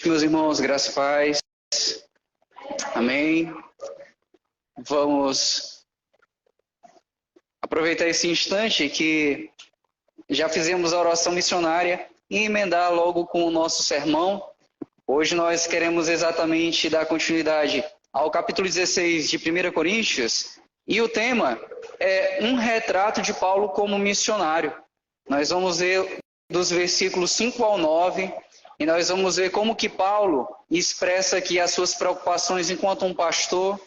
Meus irmãos, graça e paz. Amém. Vamos aproveitar esse instante que já fizemos a oração missionária e emendar logo com o nosso sermão. Hoje nós queremos exatamente dar continuidade ao capítulo 16 de 1 Coríntios, e o tema é um retrato de Paulo como missionário. Nós vamos ver dos versículos 5 ao 9, e nós vamos ver como que Paulo expressa aqui as suas preocupações enquanto um pastor,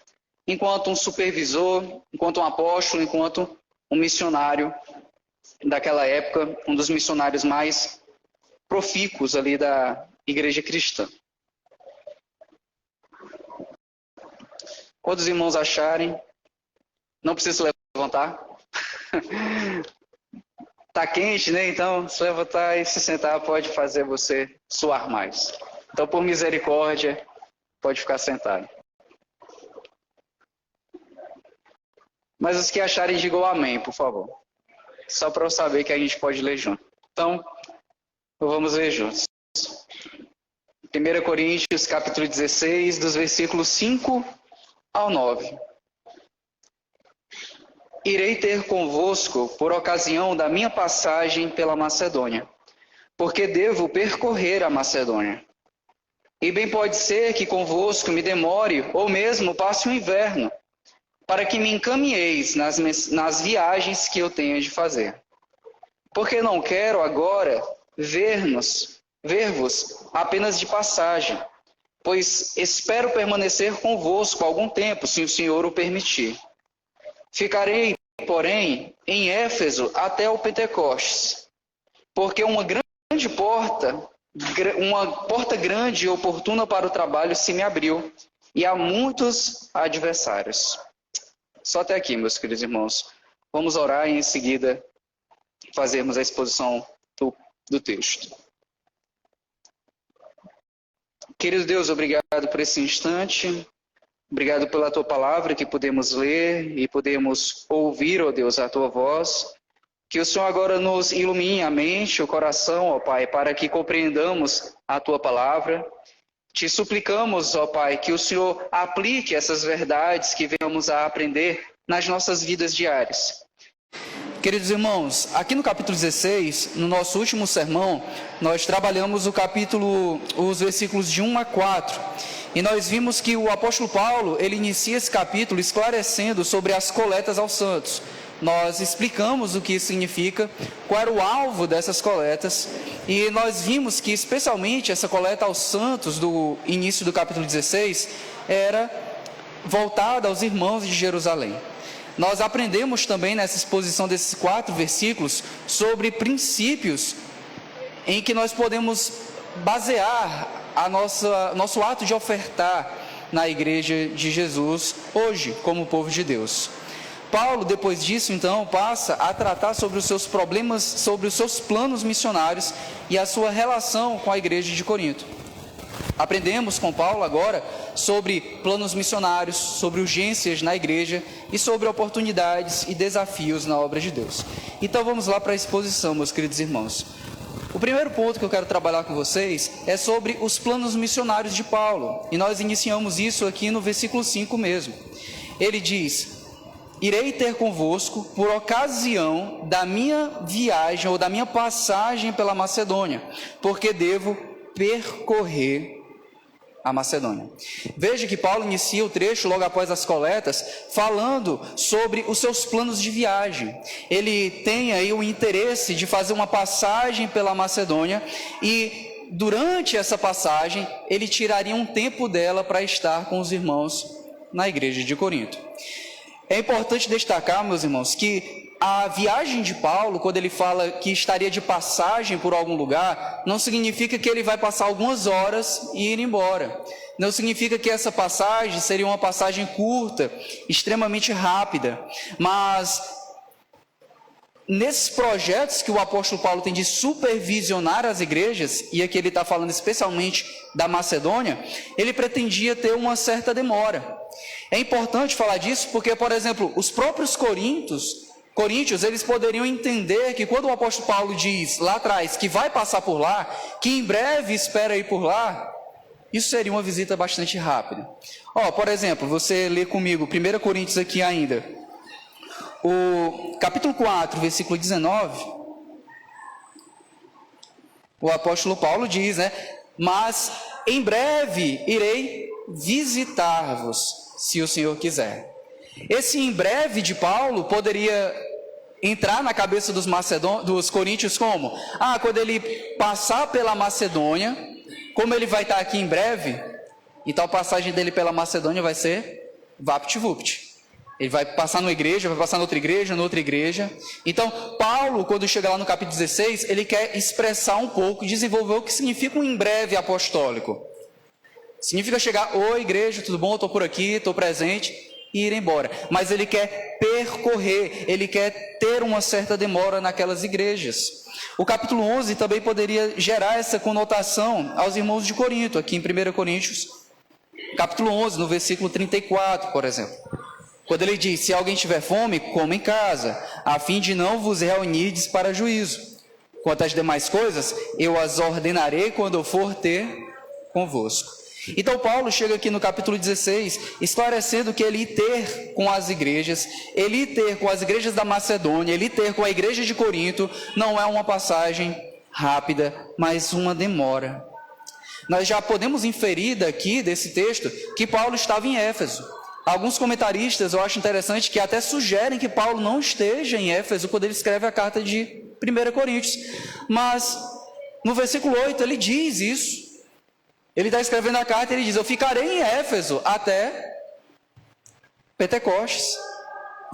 enquanto um supervisor, enquanto um apóstolo, enquanto um missionário daquela época, um dos missionários mais profícuos ali da igreja cristã. Quando os irmãos acharem, não precisa se levantar. Tá quente, né? Então, se levantar e se sentar pode fazer você suar mais. Então, por misericórdia, pode ficar sentado. Mas os que acharem, digam amém, por favor. Só para eu saber que a gente pode ler junto. Então, vamos ler juntos. 1 Coríntios, capítulo 16, dos versículos 5 ao 9. Irei ter convosco por ocasião da minha passagem pela Macedônia, porque devo percorrer a Macedônia. E bem pode ser que convosco me demore, ou mesmo passe o inverno, para que me encaminheis nas viagens que eu tenho de fazer. Porque não quero agora ver-vos apenas de passagem, pois espero permanecer convosco algum tempo, se o Senhor o permitir. Ficarei, porém, em Éfeso até o Pentecostes, porque uma porta grande e oportuna para o trabalho se me abriu, e há muitos adversários. Só até aqui, meus queridos irmãos. Vamos orar e em seguida fazermos a exposição do texto. Querido Deus, obrigado por esse instante. Obrigado pela Tua palavra que podemos ler e podemos ouvir, ó Deus, a Tua voz. Que o Senhor agora nos ilumine a mente, o coração, ó Pai, para que compreendamos a Tua palavra. Te suplicamos, ó Pai, que o Senhor aplique essas verdades que venhamos a aprender nas nossas vidas diárias. Queridos irmãos, aqui no capítulo 16, no nosso último sermão, nós trabalhamos os versículos de 1 a 4. E nós vimos que o apóstolo Paulo, ele inicia esse capítulo esclarecendo sobre as coletas aos santos. Nós explicamos o que isso significa, qual era o alvo dessas coletas, e nós vimos que especialmente essa coleta aos santos do início do capítulo 16 era voltada aos irmãos de Jerusalém. Nós aprendemos também nessa exposição desses 4 versículos sobre princípios em que nós podemos basear nosso ato de ofertar na igreja de Jesus hoje, como povo de Deus. Paulo, depois disso, então, passa a tratar sobre os seus problemas, sobre os seus planos missionários e a sua relação com a igreja de Corinto. Aprendemos com Paulo agora sobre planos missionários, sobre urgências na igreja e sobre oportunidades e desafios na obra de Deus. Então vamos lá para a exposição, meus queridos irmãos. O primeiro ponto que eu quero trabalhar com vocês é sobre os planos missionários de Paulo. E nós iniciamos isso aqui no versículo 5 mesmo. Ele diz: irei ter convosco por ocasião da minha viagem ou da minha passagem pela Macedônia, porque devo percorrer a Macedônia. Veja que Paulo inicia o trecho logo após as coletas, falando sobre os seus planos de viagem. Ele tem aí o interesse de fazer uma passagem pela Macedônia e durante essa passagem ele tiraria um tempo dela para estar com os irmãos na igreja de Corinto. É importante destacar, meus irmãos, que a viagem de Paulo, quando ele fala que estaria de passagem por algum lugar, não significa que ele vai passar algumas horas e ir embora. Não significa que essa passagem seria uma passagem curta, extremamente rápida. Mas nesses projetos que o apóstolo Paulo tem de supervisionar as igrejas, e aqui ele está falando especialmente da Macedônia, ele pretendia ter uma certa demora. É importante falar disso porque, por exemplo, os próprios coríntios, eles poderiam entender que quando o apóstolo Paulo diz lá atrás que vai passar por lá, que em breve espera ir por lá, Isso seria uma visita bastante rápida. Por exemplo, você lê comigo 1 Coríntios aqui ainda, o capítulo 4, versículo 19, o apóstolo Paulo diz, né? Mas em breve irei visitar-vos, se o Senhor quiser. Esse em breve de Paulo poderia entrar na cabeça dos coríntios como? Quando ele passar pela Macedônia, como ele vai estar aqui em breve, então a passagem dele pela Macedônia vai ser vapt-vupt. Ele vai passar numa igreja, vai passar noutra igreja. Então, Paulo, quando chega lá no capítulo 16, ele quer expressar um pouco, desenvolver o que significa um em breve apostólico. Significa chegar, oi igreja, tudo bom? Estou por aqui, estou presente, e ir embora. Mas ele quer percorrer, ele quer ter uma certa demora naquelas igrejas. O capítulo 11 também poderia gerar essa conotação aos irmãos de Corinto, aqui em 1 Coríntios, capítulo 11, no versículo 34, por exemplo. Quando ele diz, se alguém tiver fome, coma em casa, a fim de não vos reunirdes para juízo. Quanto às demais coisas, eu as ordenarei quando eu for ter convosco. Então Paulo chega aqui no capítulo 16, esclarecendo que ele ir ter com as igrejas, ele ir ter com as igrejas da Macedônia, ele ir ter com a igreja de Corinto, não é uma passagem rápida, mas uma demora. Nós já podemos inferir daqui, desse texto, que Paulo estava em Éfeso. Alguns comentaristas, eu acho interessante, que até sugerem que Paulo não esteja em Éfeso quando ele escreve a carta de 1 Coríntios. Mas, no versículo 8, ele diz isso. Ele está escrevendo a carta e ele diz, eu ficarei em Éfeso até Pentecostes.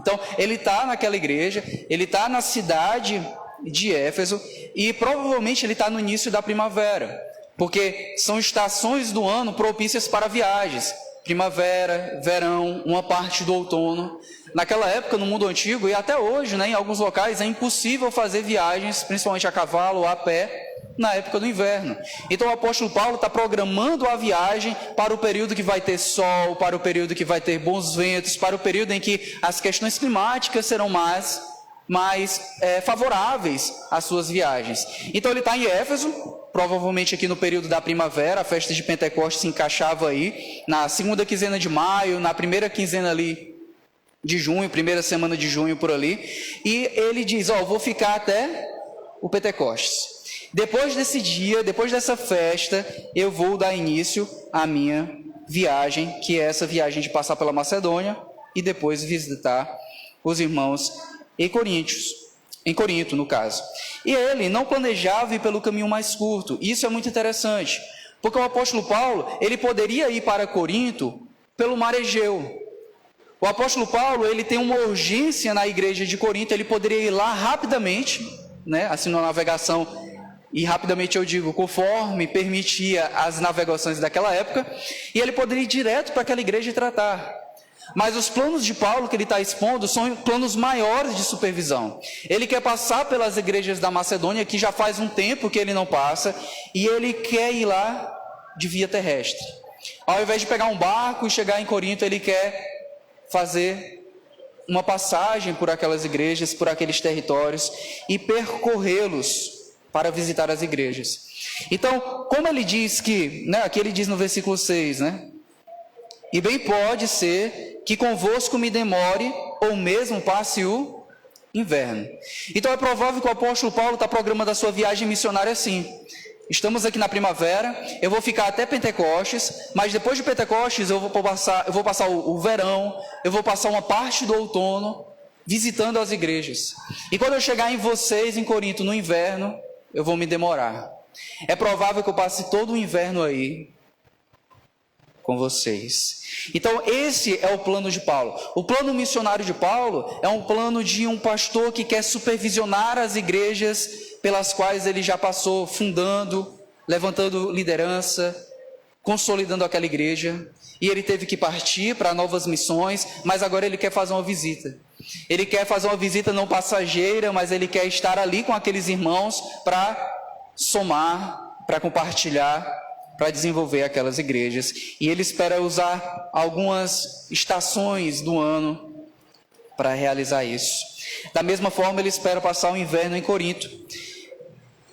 Então, ele está naquela igreja, ele está na cidade de Éfeso e provavelmente ele está no início da primavera, porque são estações do ano propícias para viagens. Primavera, verão, uma parte do outono. Naquela época, no mundo antigo, e até hoje, né, em alguns locais, é impossível fazer viagens, principalmente a cavalo ou a pé, na época do inverno. Então o apóstolo Paulo está programando a viagem para o período que vai ter sol, para o período que vai ter bons ventos, para o período em que as questões climáticas serão mais favoráveis às suas viagens. Então ele está em Éfeso, provavelmente aqui no período da primavera, a festa de Pentecostes se encaixava aí, na segunda quinzena de maio, na primeira quinzena ali de junho, primeira semana de junho por ali, e ele diz, vou ficar até o Pentecostes. Depois desse dia, depois dessa festa, eu vou dar início à minha viagem, que é essa viagem de passar pela Macedônia e depois visitar os irmãos em Corinto, no caso. E ele não planejava ir pelo caminho mais curto. Isso é muito interessante, porque o apóstolo Paulo, ele poderia ir para Corinto pelo mar Egeu. O apóstolo Paulo, ele tem uma urgência na igreja de Corinto, ele poderia ir lá rapidamente, né, assim na navegação. E rapidamente eu digo, conforme permitia as navegações daquela época, e ele poderia ir direto para aquela igreja e tratar. Mas os planos de Paulo que ele está expondo são planos maiores de supervisão. Ele quer passar pelas igrejas da Macedônia, que já faz um tempo que ele não passa, e ele quer ir lá de via terrestre. Ao invés de pegar um barco e chegar em Corinto, ele quer fazer uma passagem por aquelas igrejas, por aqueles territórios, e percorrê-los para visitar as igrejas. Então, como ele diz que, aqui ele diz no versículo 6, e bem pode ser que convosco me demore, ou mesmo passe o inverno. Então é provável que o apóstolo Paulo está programando a sua viagem missionária assim. Estamos aqui na primavera, eu vou ficar até Pentecostes, mas depois de Pentecostes eu vou passar o verão, eu vou passar uma parte do outono, visitando as igrejas. E quando eu chegar em vocês, em Corinto, no inverno, eu vou me demorar. É provável que eu passe todo o inverno aí com vocês. Então esse é o plano de Paulo. O plano missionário de Paulo é um plano de um pastor que quer supervisionar as igrejas pelas quais ele já passou, fundando, levantando liderança, consolidando aquela igreja. E ele teve que partir para novas missões, mas agora ele quer fazer uma visita. Ele quer fazer uma visita não passageira, mas ele quer estar ali com aqueles irmãos para somar, para compartilhar, para desenvolver aquelas igrejas. E ele espera usar algumas estações do ano para realizar isso. Da mesma forma, ele espera passar o inverno em Corinto.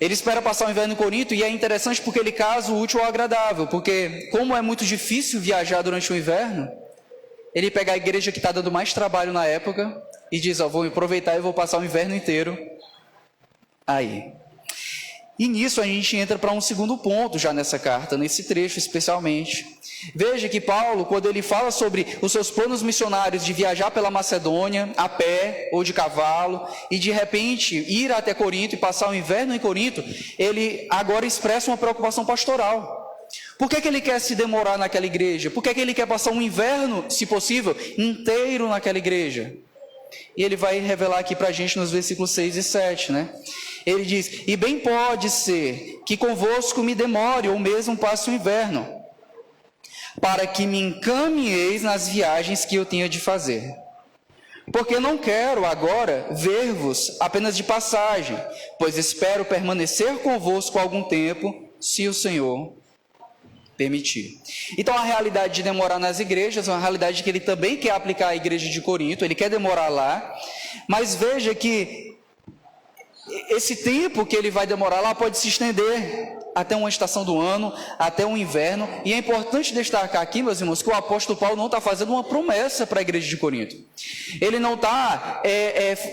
Ele espera passar o inverno em Corinto, e é interessante porque ele casa o útil ao agradável, porque como é muito difícil viajar durante o inverno, ele pega a igreja que está dando mais trabalho na época e diz, vou aproveitar e vou passar o inverno inteiro aí. E nisso a gente entra para um segundo ponto já nessa carta, nesse trecho especialmente. Veja que Paulo, quando ele fala sobre os seus planos missionários de viajar pela Macedônia, a pé ou de cavalo, e de repente ir até Corinto e passar o inverno em Corinto, ele agora expressa uma preocupação pastoral. Por que ele quer se demorar naquela igreja? Por que ele quer passar um inverno, se possível, inteiro naquela igreja? E ele vai revelar aqui para a gente nos versículos 6 e 7, né? Ele diz, e bem pode ser que convosco me demore, ou mesmo passe o inverno, para que me encaminheis nas viagens que eu tinha de fazer. Porque não quero agora ver-vos apenas de passagem, pois espero permanecer convosco algum tempo, se o Senhor permitir. Então a realidade de demorar nas igrejas é uma realidade que ele também quer aplicar à igreja de Corinto, ele quer demorar lá, mas veja que esse tempo que ele vai demorar lá pode se estender até uma estação do ano, até um inverno, e é importante destacar aqui, meus irmãos, que o apóstolo Paulo não está fazendo uma promessa para a igreja de Corinto. Ele não está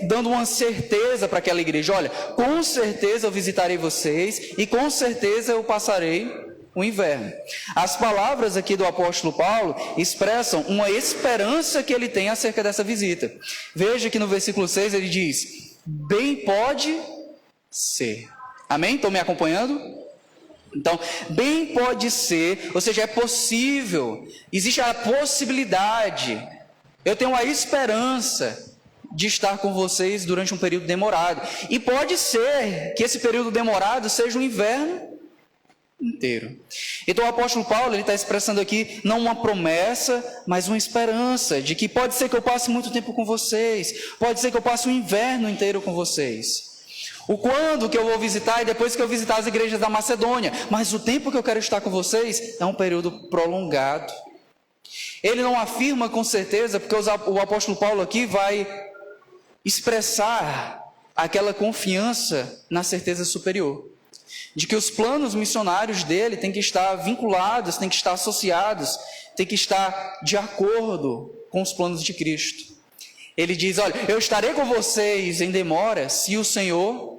dando uma certeza para aquela igreja, olha, com certeza eu visitarei vocês, e com certeza eu passarei o inverno. As palavras aqui do apóstolo Paulo expressam uma esperança que ele tem acerca dessa visita. Veja que no versículo 6 ele diz, bem pode ser. Amém? Estão me acompanhando? Então, bem pode ser, ou seja, é possível, existe a possibilidade, eu tenho a esperança de estar com vocês durante um período demorado. E pode ser que esse período demorado seja o inverno inteiro. Então o apóstolo Paulo está expressando aqui não uma promessa, mas uma esperança de que pode ser que eu passe muito tempo com vocês, pode ser que eu passe o inverno inteiro com vocês. O quando que eu vou visitar e depois que eu visitar as igrejas da Macedônia, mas o tempo que eu quero estar com vocês é um período prolongado. Ele não afirma com certeza, porque o apóstolo Paulo aqui vai expressar aquela confiança na certeza superior, de que os planos missionários dele têm que estar vinculados, têm que estar associados, têm que estar de acordo com os planos de Cristo. Ele diz, olha, eu estarei com vocês em demora, se o Senhor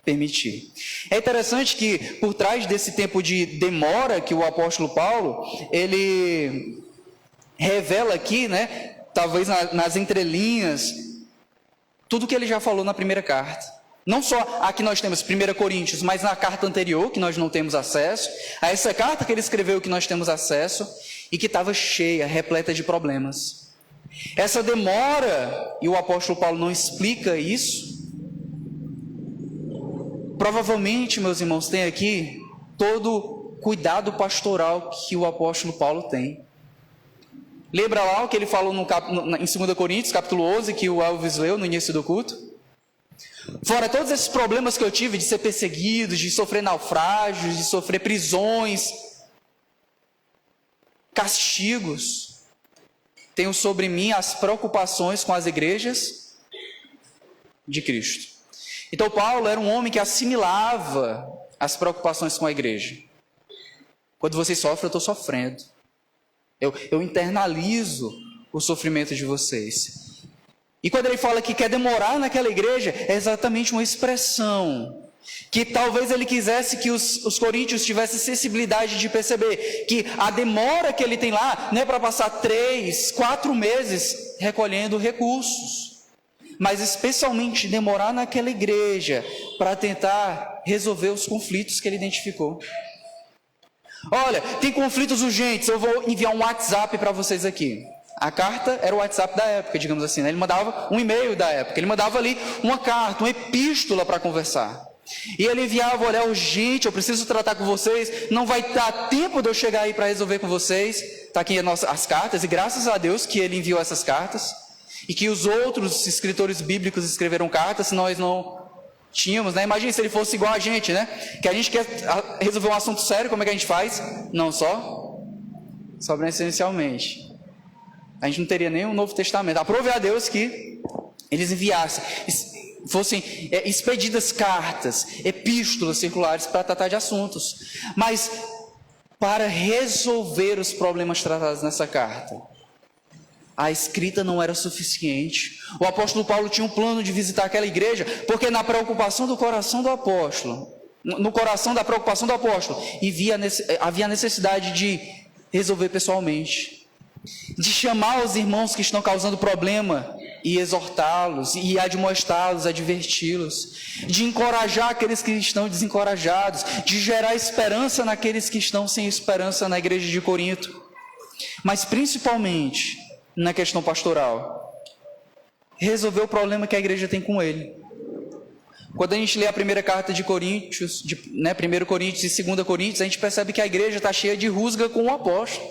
permitir. É interessante que por trás desse tempo de demora que o apóstolo Paulo, ele revela aqui, né, talvez nas entrelinhas, tudo que ele já falou na primeira carta. Não só aqui nós temos 1 Coríntios, mas na carta anterior, que nós não temos acesso, a essa carta que ele escreveu que nós temos acesso, e que estava cheia, repleta de problemas. Essa demora, e o apóstolo Paulo não explica isso, provavelmente, meus irmãos, tem aqui todo o cuidado pastoral que o apóstolo Paulo tem. Lembra lá o que ele falou em 2 Coríntios, capítulo 11, que o Elvis leu no início do culto? Fora todos esses problemas que eu tive de ser perseguido, de sofrer naufrágios, de sofrer prisões, castigos, tenho sobre mim as preocupações com as igrejas de Cristo. Então Paulo era um homem que assimilava as preocupações com a igreja. Quando vocês sofrem, eu estou sofrendo. Eu internalizo o sofrimento de vocês. E quando ele fala que quer demorar naquela igreja, é exatamente uma expressão que talvez ele quisesse que os coríntios tivessem sensibilidade de perceber que a demora que ele tem lá não é para passar 3, 4 meses recolhendo recursos, mas especialmente demorar naquela igreja para tentar resolver os conflitos que ele identificou. Olha, tem conflitos urgentes, eu vou enviar um WhatsApp para vocês aqui. A carta era o WhatsApp da época, digamos assim, né? Ele mandava um e-mail da época, ele mandava ali uma carta, uma epístola para conversar. E ele enviava, olha, é urgente, eu preciso tratar com vocês, não vai dar tempo de eu chegar aí para resolver com vocês. Está aqui as cartas, e graças a Deus que ele enviou essas cartas, e que os outros escritores bíblicos escreveram cartas, nós não tínhamos, né? Imagina se ele fosse igual a gente, né? Que a gente quer resolver um assunto sério, como é que a gente faz? Não só essencialmente. A gente não teria nem um Novo Testamento. Aprove a Deus que eles enviassem. fossem expedidas cartas, epístolas circulares para tratar de assuntos. Mas para resolver os problemas tratados nessa carta, a escrita não era suficiente. O apóstolo Paulo tinha um plano de visitar aquela igreja, porque na preocupação do coração do apóstolo, no coração da preocupação do apóstolo, havia necessidade de resolver pessoalmente, de chamar os irmãos que estão causando problema e exortá-los, e admoestá-los, adverti-los, de encorajar aqueles que estão desencorajados, de gerar esperança naqueles que estão sem esperança na igreja de Corinto, mas principalmente na questão pastoral, resolver o problema que a igreja tem com ele. Quando a gente lê a primeira carta de Coríntios, 1 Coríntios e 2 Coríntios, a gente percebe que a igreja está cheia de rusga com o apóstolo.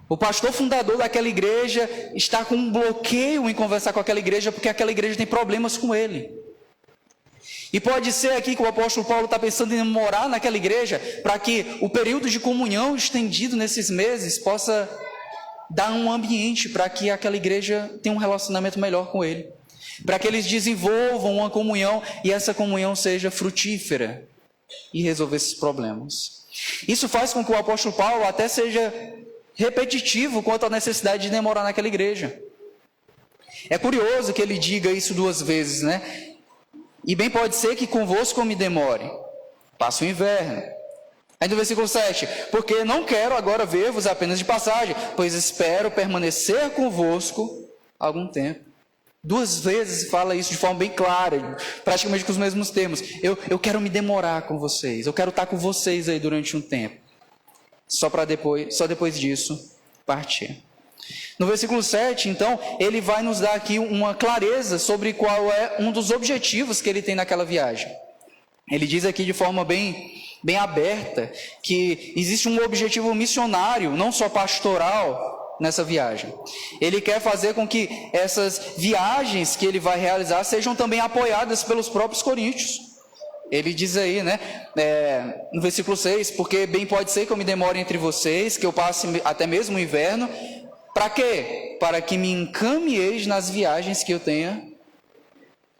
O pastor fundador daquela igreja está com um bloqueio em conversar com aquela igreja, porque aquela igreja tem problemas com ele. E pode ser aqui que o apóstolo Paulo está pensando em morar naquela igreja, para que o período de comunhão estendido nesses meses possa dar um ambiente para que aquela igreja tenha um relacionamento melhor com ele, para que eles desenvolvam uma comunhão e essa comunhão seja frutífera e resolver esses problemas. Isso faz com que o apóstolo Paulo até seja repetitivo quanto à necessidade de demorar naquela igreja. É curioso que ele diga isso 2 vezes, né? E bem pode ser que convosco eu me demore, passa o inverno. Aí no versículo 7, porque não quero agora ver-vos apenas de passagem, pois espero permanecer convosco algum tempo. 2 vezes fala isso de forma bem clara, praticamente com os mesmos termos. Eu quero me demorar com vocês, eu quero estar com vocês aí durante um tempo. Só depois disso, partir. No versículo 7, então, ele vai nos dar aqui uma clareza sobre qual é um dos objetivos que ele tem naquela viagem. Ele diz aqui de forma bem aberta que existe um objetivo missionário, não só pastoral, nessa viagem. Ele quer fazer com que essas viagens que ele vai realizar sejam também apoiadas pelos próprios coríntios. Ele diz aí, né, no versículo 6, porque bem pode ser que eu me demore entre vocês, que eu passe até mesmo o inverno. Para quê? Para que me encaminheis nas viagens que eu tenha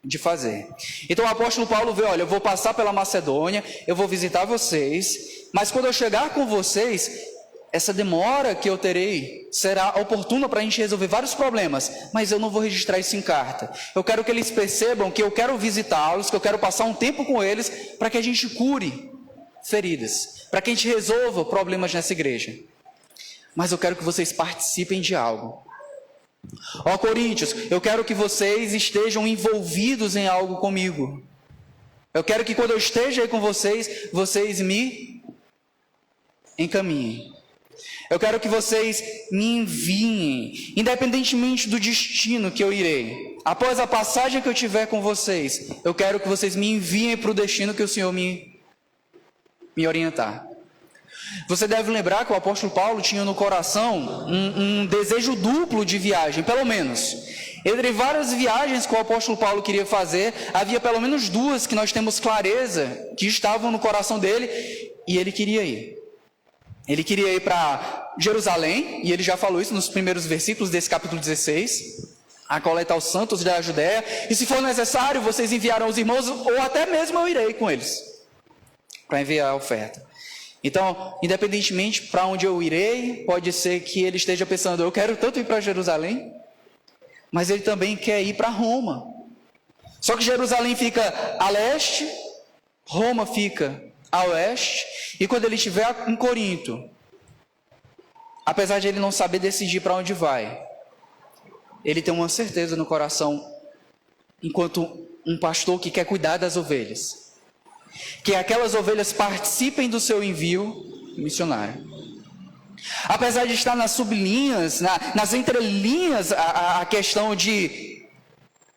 de fazer. Então o apóstolo Paulo vê, olha, eu vou passar pela Macedônia, eu vou visitar vocês, mas quando eu chegar com vocês, essa demora que eu terei será oportuna para a gente resolver vários problemas, mas eu não vou registrar isso em carta. Eu quero que eles percebam que eu quero visitá-los, que eu quero passar um tempo com eles, para que a gente cure feridas, para que a gente resolva problemas nessa igreja. Mas eu quero que vocês participem de algo. Ó Coríntios, eu quero que vocês estejam envolvidos em algo comigo. Eu quero que quando eu esteja aí com vocês, vocês me encaminhem. Eu quero que vocês me enviem, independentemente do destino que eu irei. Após a passagem que eu tiver com vocês, eu quero que vocês me enviem para o destino que o Senhor me orientar. Você deve lembrar que o apóstolo Paulo tinha no coração um desejo duplo de viagem, pelo menos. Entre várias viagens que o apóstolo Paulo queria fazer, havia pelo menos 2 que nós temos clareza que estavam no coração dele e ele queria ir. Ele queria ir para Jerusalém, e ele já falou isso nos primeiros versículos desse capítulo 16, a coletar os santos da Judéia, e se for necessário, vocês enviarão os irmãos, ou até mesmo eu irei com eles, para enviar a oferta. Então, independentemente para onde eu irei, pode ser que ele esteja pensando, eu quero tanto ir para Jerusalém, mas ele também quer ir para Roma. Só que Jerusalém fica a leste, Roma fica a oeste, e quando ele estiver em Corinto, apesar de ele não saber decidir para onde vai, ele tem uma certeza no coração, enquanto um pastor que quer cuidar das ovelhas, que aquelas ovelhas participem do seu envio missionário. Apesar de estar nas sublinhas, nas entrelinhas, a questão de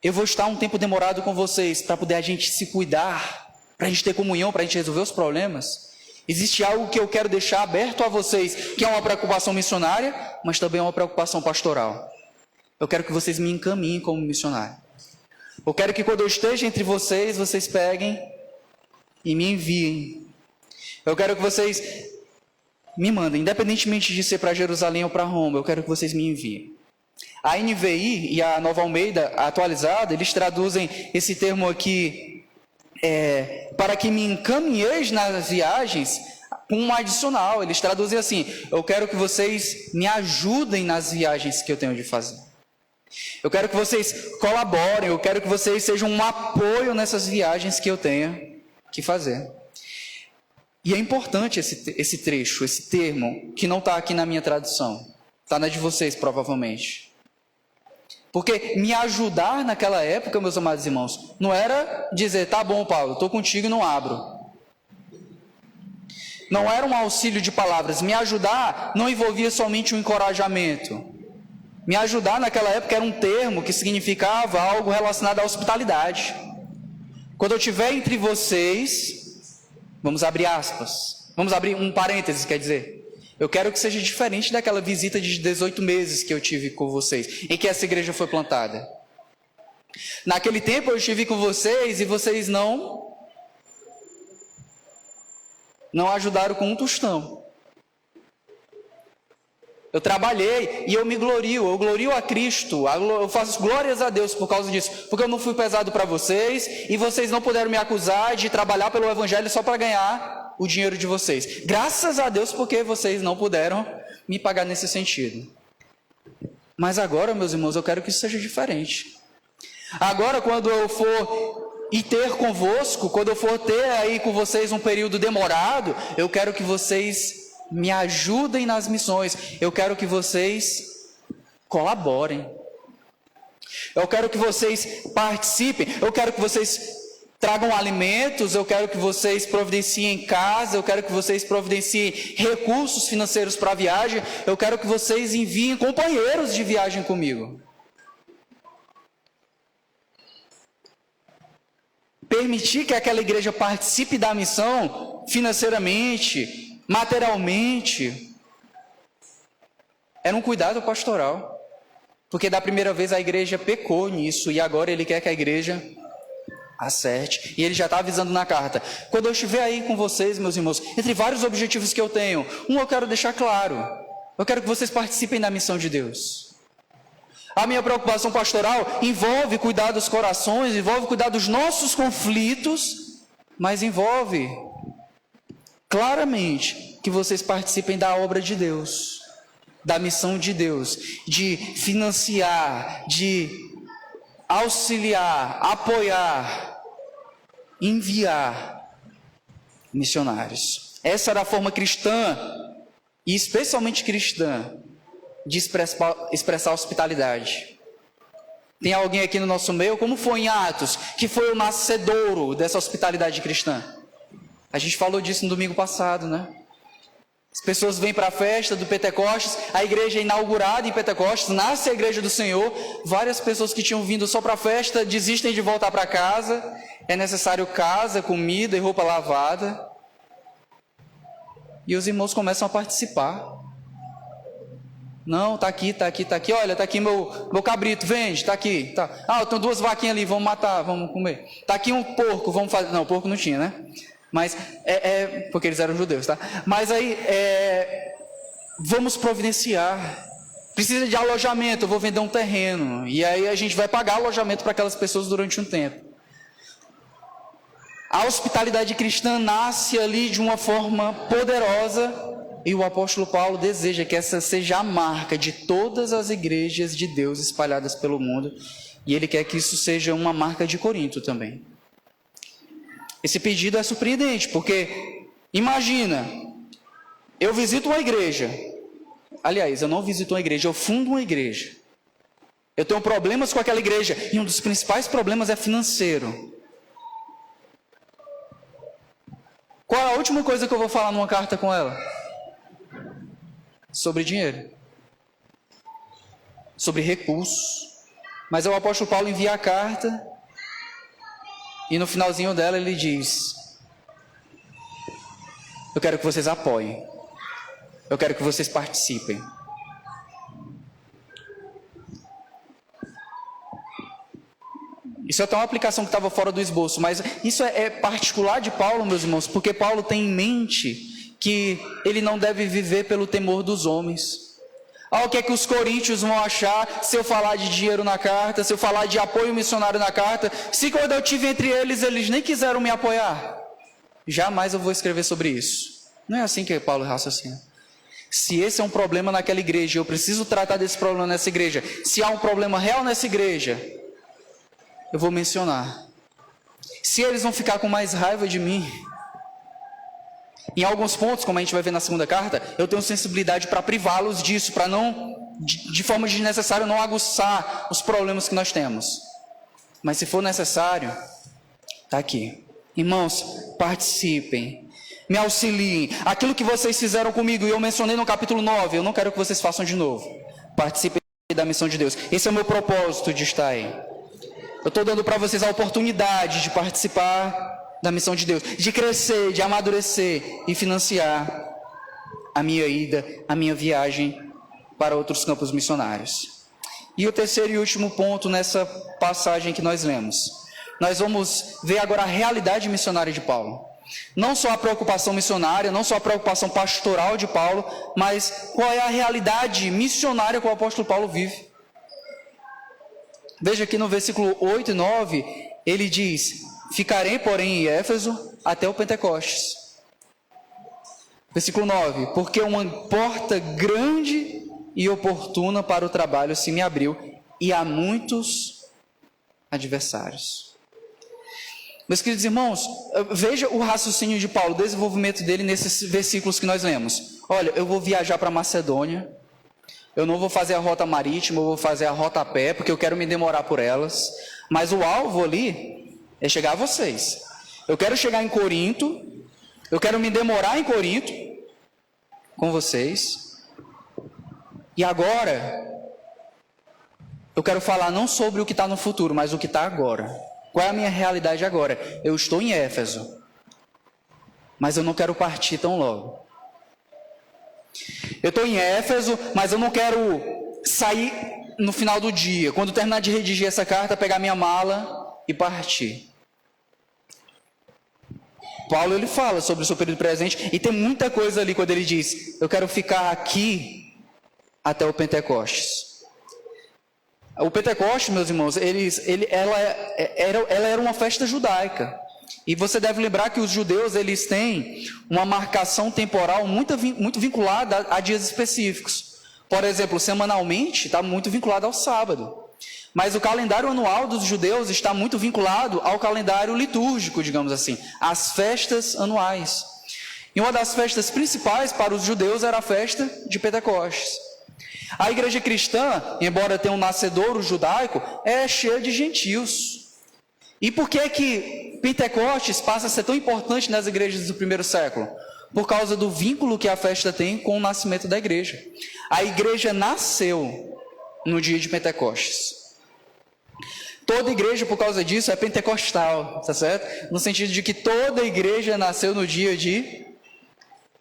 eu vou estar um tempo demorado com vocês para poder a gente se cuidar, para a gente ter comunhão, para a gente resolver os problemas. Existe algo que eu quero deixar aberto a vocês, que é uma preocupação missionária, mas também é uma preocupação pastoral. Eu quero que vocês me encaminhem como missionário. Eu quero que quando eu esteja entre vocês, vocês peguem e me enviem. Eu quero que vocês me mandem, independentemente de ser para Jerusalém ou para Roma, eu quero que vocês me enviem. A NVI e a Nova Almeida atualizada, eles traduzem esse termo aqui, para que me encaminheis nas viagens, com um adicional. Eles traduzem assim: eu quero que vocês me ajudem nas viagens que eu tenho de fazer. Eu quero que vocês colaborem, eu quero que vocês sejam um apoio nessas viagens que eu tenho que fazer. E é importante esse trecho, esse termo, que não está aqui na minha tradução. Está na de vocês, provavelmente. Porque me ajudar naquela época, meus amados irmãos, não era dizer: tá bom, Paulo, estou contigo e não abro. Não era um auxílio de palavras. Me ajudar não envolvia somente um encorajamento. Me ajudar naquela época era um termo que significava algo relacionado à hospitalidade. Quando eu estiver entre vocês, vamos abrir aspas, vamos abrir um parênteses, quer dizer, eu quero que seja diferente daquela visita de 18 meses que eu tive com vocês, em que essa igreja foi plantada. Naquele tempo eu estive com vocês e vocês não ajudaram com um tostão. Eu trabalhei e eu me glorio, eu glorio a Cristo, eu faço glórias a Deus por causa disso, porque eu não fui pesado para vocês e vocês não puderam me acusar de trabalhar pelo Evangelho só para ganhar o dinheiro de vocês. Graças a Deus, porque vocês não puderam me pagar nesse sentido. Mas agora, meus irmãos, eu quero que isso seja diferente. Agora, quando eu for e ter convosco, quando eu for ter aí com vocês um período demorado, eu quero que vocês me ajudem nas missões, eu quero que vocês colaborem, eu quero que vocês participem, eu quero que vocês tragam alimentos, eu quero que vocês providenciem casa, eu quero que vocês providenciem recursos financeiros para a viagem, eu quero que vocês enviem companheiros de viagem comigo. Permitir que aquela igreja participe da missão financeiramente, materialmente, era um cuidado pastoral, porque da primeira vez a igreja pecou nisso, e agora ele quer que a igreja acerte, e ele já está avisando na carta: quando eu estiver aí com vocês, meus irmãos, entre vários objetivos que eu tenho, eu quero deixar claro, eu quero que vocês participem da missão de Deus. A minha preocupação pastoral envolve cuidar dos corações, envolve cuidar dos nossos conflitos, mas envolve claramente que vocês participem da obra de Deus, da missão de Deus, de financiar, de auxiliar, apoiar, enviar missionários. Essa era a forma cristã, e especialmente cristã, de expressar hospitalidade. Tem alguém aqui no nosso meio, como foi em Atos, que foi o nascedouro dessa hospitalidade cristã? A gente falou disso no domingo passado, né? As pessoas vêm para a festa do Pentecostes, a igreja é inaugurada em Pentecostes, nasce a igreja do Senhor, várias pessoas que tinham vindo só para a festa desistem de voltar para casa, é necessário casa, comida e roupa lavada, e os irmãos começam a participar. Não, tá aqui, olha, tá aqui meu cabrito, vende, tá aqui, tá. Ah, tem 2 vaquinhas ali, vamos matar, vamos comer. Tá aqui um porco, vamos fazer. Não, porco não tinha, né? Mas, porque eles eram judeus, tá? Mas aí, vamos providenciar. Precisa de alojamento, eu vou vender um terreno. E aí a gente vai pagar alojamento para aquelas pessoas durante um tempo. A hospitalidade cristã nasce ali de uma forma poderosa. E o apóstolo Paulo deseja que essa seja a marca de todas as igrejas de Deus espalhadas pelo mundo. E ele quer que isso seja uma marca de Corinto também. Esse pedido é surpreendente, porque imagina, eu visito uma igreja. Aliás, eu não visito uma igreja, eu fundo uma igreja. Eu tenho problemas com aquela igreja, e um dos principais problemas é financeiro. Qual é a última coisa que eu vou falar numa carta com ela? Sobre dinheiro. Sobre recursos. Mas o apóstolo Paulo envia a carta, e no finalzinho dela ele diz: eu quero que vocês apoiem. Eu quero que vocês participem. Isso é até uma aplicação que estava fora do esboço, mas isso é particular de Paulo, meus irmãos, porque Paulo tem em mente que ele não deve viver pelo temor dos homens. Ah, o que é que os coríntios vão achar se eu falar de dinheiro na carta, se eu falar de apoio missionário na carta, se quando eu tive entre eles, eles nem quiseram me apoiar? Jamais eu vou escrever sobre isso. Não é assim que Paulo raciocina. Se esse é um problema naquela igreja, eu preciso tratar desse problema nessa igreja. Se há um problema real nessa igreja, eu vou mencionar. Se eles vão ficar com mais raiva de mim, em alguns pontos, como a gente vai ver na segunda carta, eu tenho sensibilidade para privá-los disso, para não, de forma desnecessária, não aguçar os problemas que nós temos. Mas se for necessário, está aqui. Irmãos, participem, me auxiliem. Aquilo que vocês fizeram comigo, e eu mencionei no capítulo 9, eu não quero que vocês façam de novo. Participem da missão de Deus. Esse é o meu propósito de estar aí. Eu estou dando para vocês a oportunidade de participar da missão de Deus, de crescer, de amadurecer e financiar a minha ida, a minha viagem para outros campos missionários. E o terceiro e último ponto nessa passagem que nós lemos. Nós vamos ver agora a realidade missionária de Paulo. Não só a preocupação missionária, não só a preocupação pastoral de Paulo, mas qual é a realidade missionária que o apóstolo Paulo vive. Veja aqui no versículo 8 e 9, ele diz: ficarei, porém, em Éfeso até o Pentecostes. Versículo 9, porque uma porta grande e oportuna para o trabalho se me abriu, e há muitos adversários. Meus queridos irmãos, veja o raciocínio de Paulo, o desenvolvimento dele nesses versículos que nós lemos. Olha, eu vou viajar para Macedônia, eu não vou fazer a rota marítima, eu vou fazer a rota a pé, porque eu quero me demorar por elas, mas o alvo ali é chegar a vocês. Eu quero chegar em Corinto, eu quero me demorar em Corinto com vocês, e agora eu quero falar não sobre o que está no futuro, mas o que está agora. Qual é a minha realidade agora? Eu estou em Éfeso, mas eu não quero partir tão logo. Eu estou em Éfeso, mas eu não quero sair no final do dia, quando terminar de redigir essa carta, pegar minha mala e partir. Paulo, ele fala sobre o seu período presente, e tem muita coisa ali quando ele diz: eu quero ficar aqui até o Pentecostes. O Pentecostes, meus irmãos, ela era uma festa judaica. E você deve lembrar que os judeus, eles têm uma marcação temporal muito vinculada a dias específicos. Por exemplo, semanalmente está muito vinculado ao sábado. Mas o calendário anual dos judeus está muito vinculado ao calendário litúrgico, digamos assim, às festas anuais. E uma das festas principais para os judeus era a festa de Pentecostes. A igreja cristã, embora tenha um nascedouro judaico, é cheia de gentios. E por que que Pentecostes passa a ser tão importante nas igrejas do primeiro século? Por causa do vínculo que a festa tem com o nascimento da igreja. A igreja nasceu no dia de Pentecostes. Toda igreja, por causa disso, é pentecostal, tá certo? No sentido de que toda igreja nasceu no dia de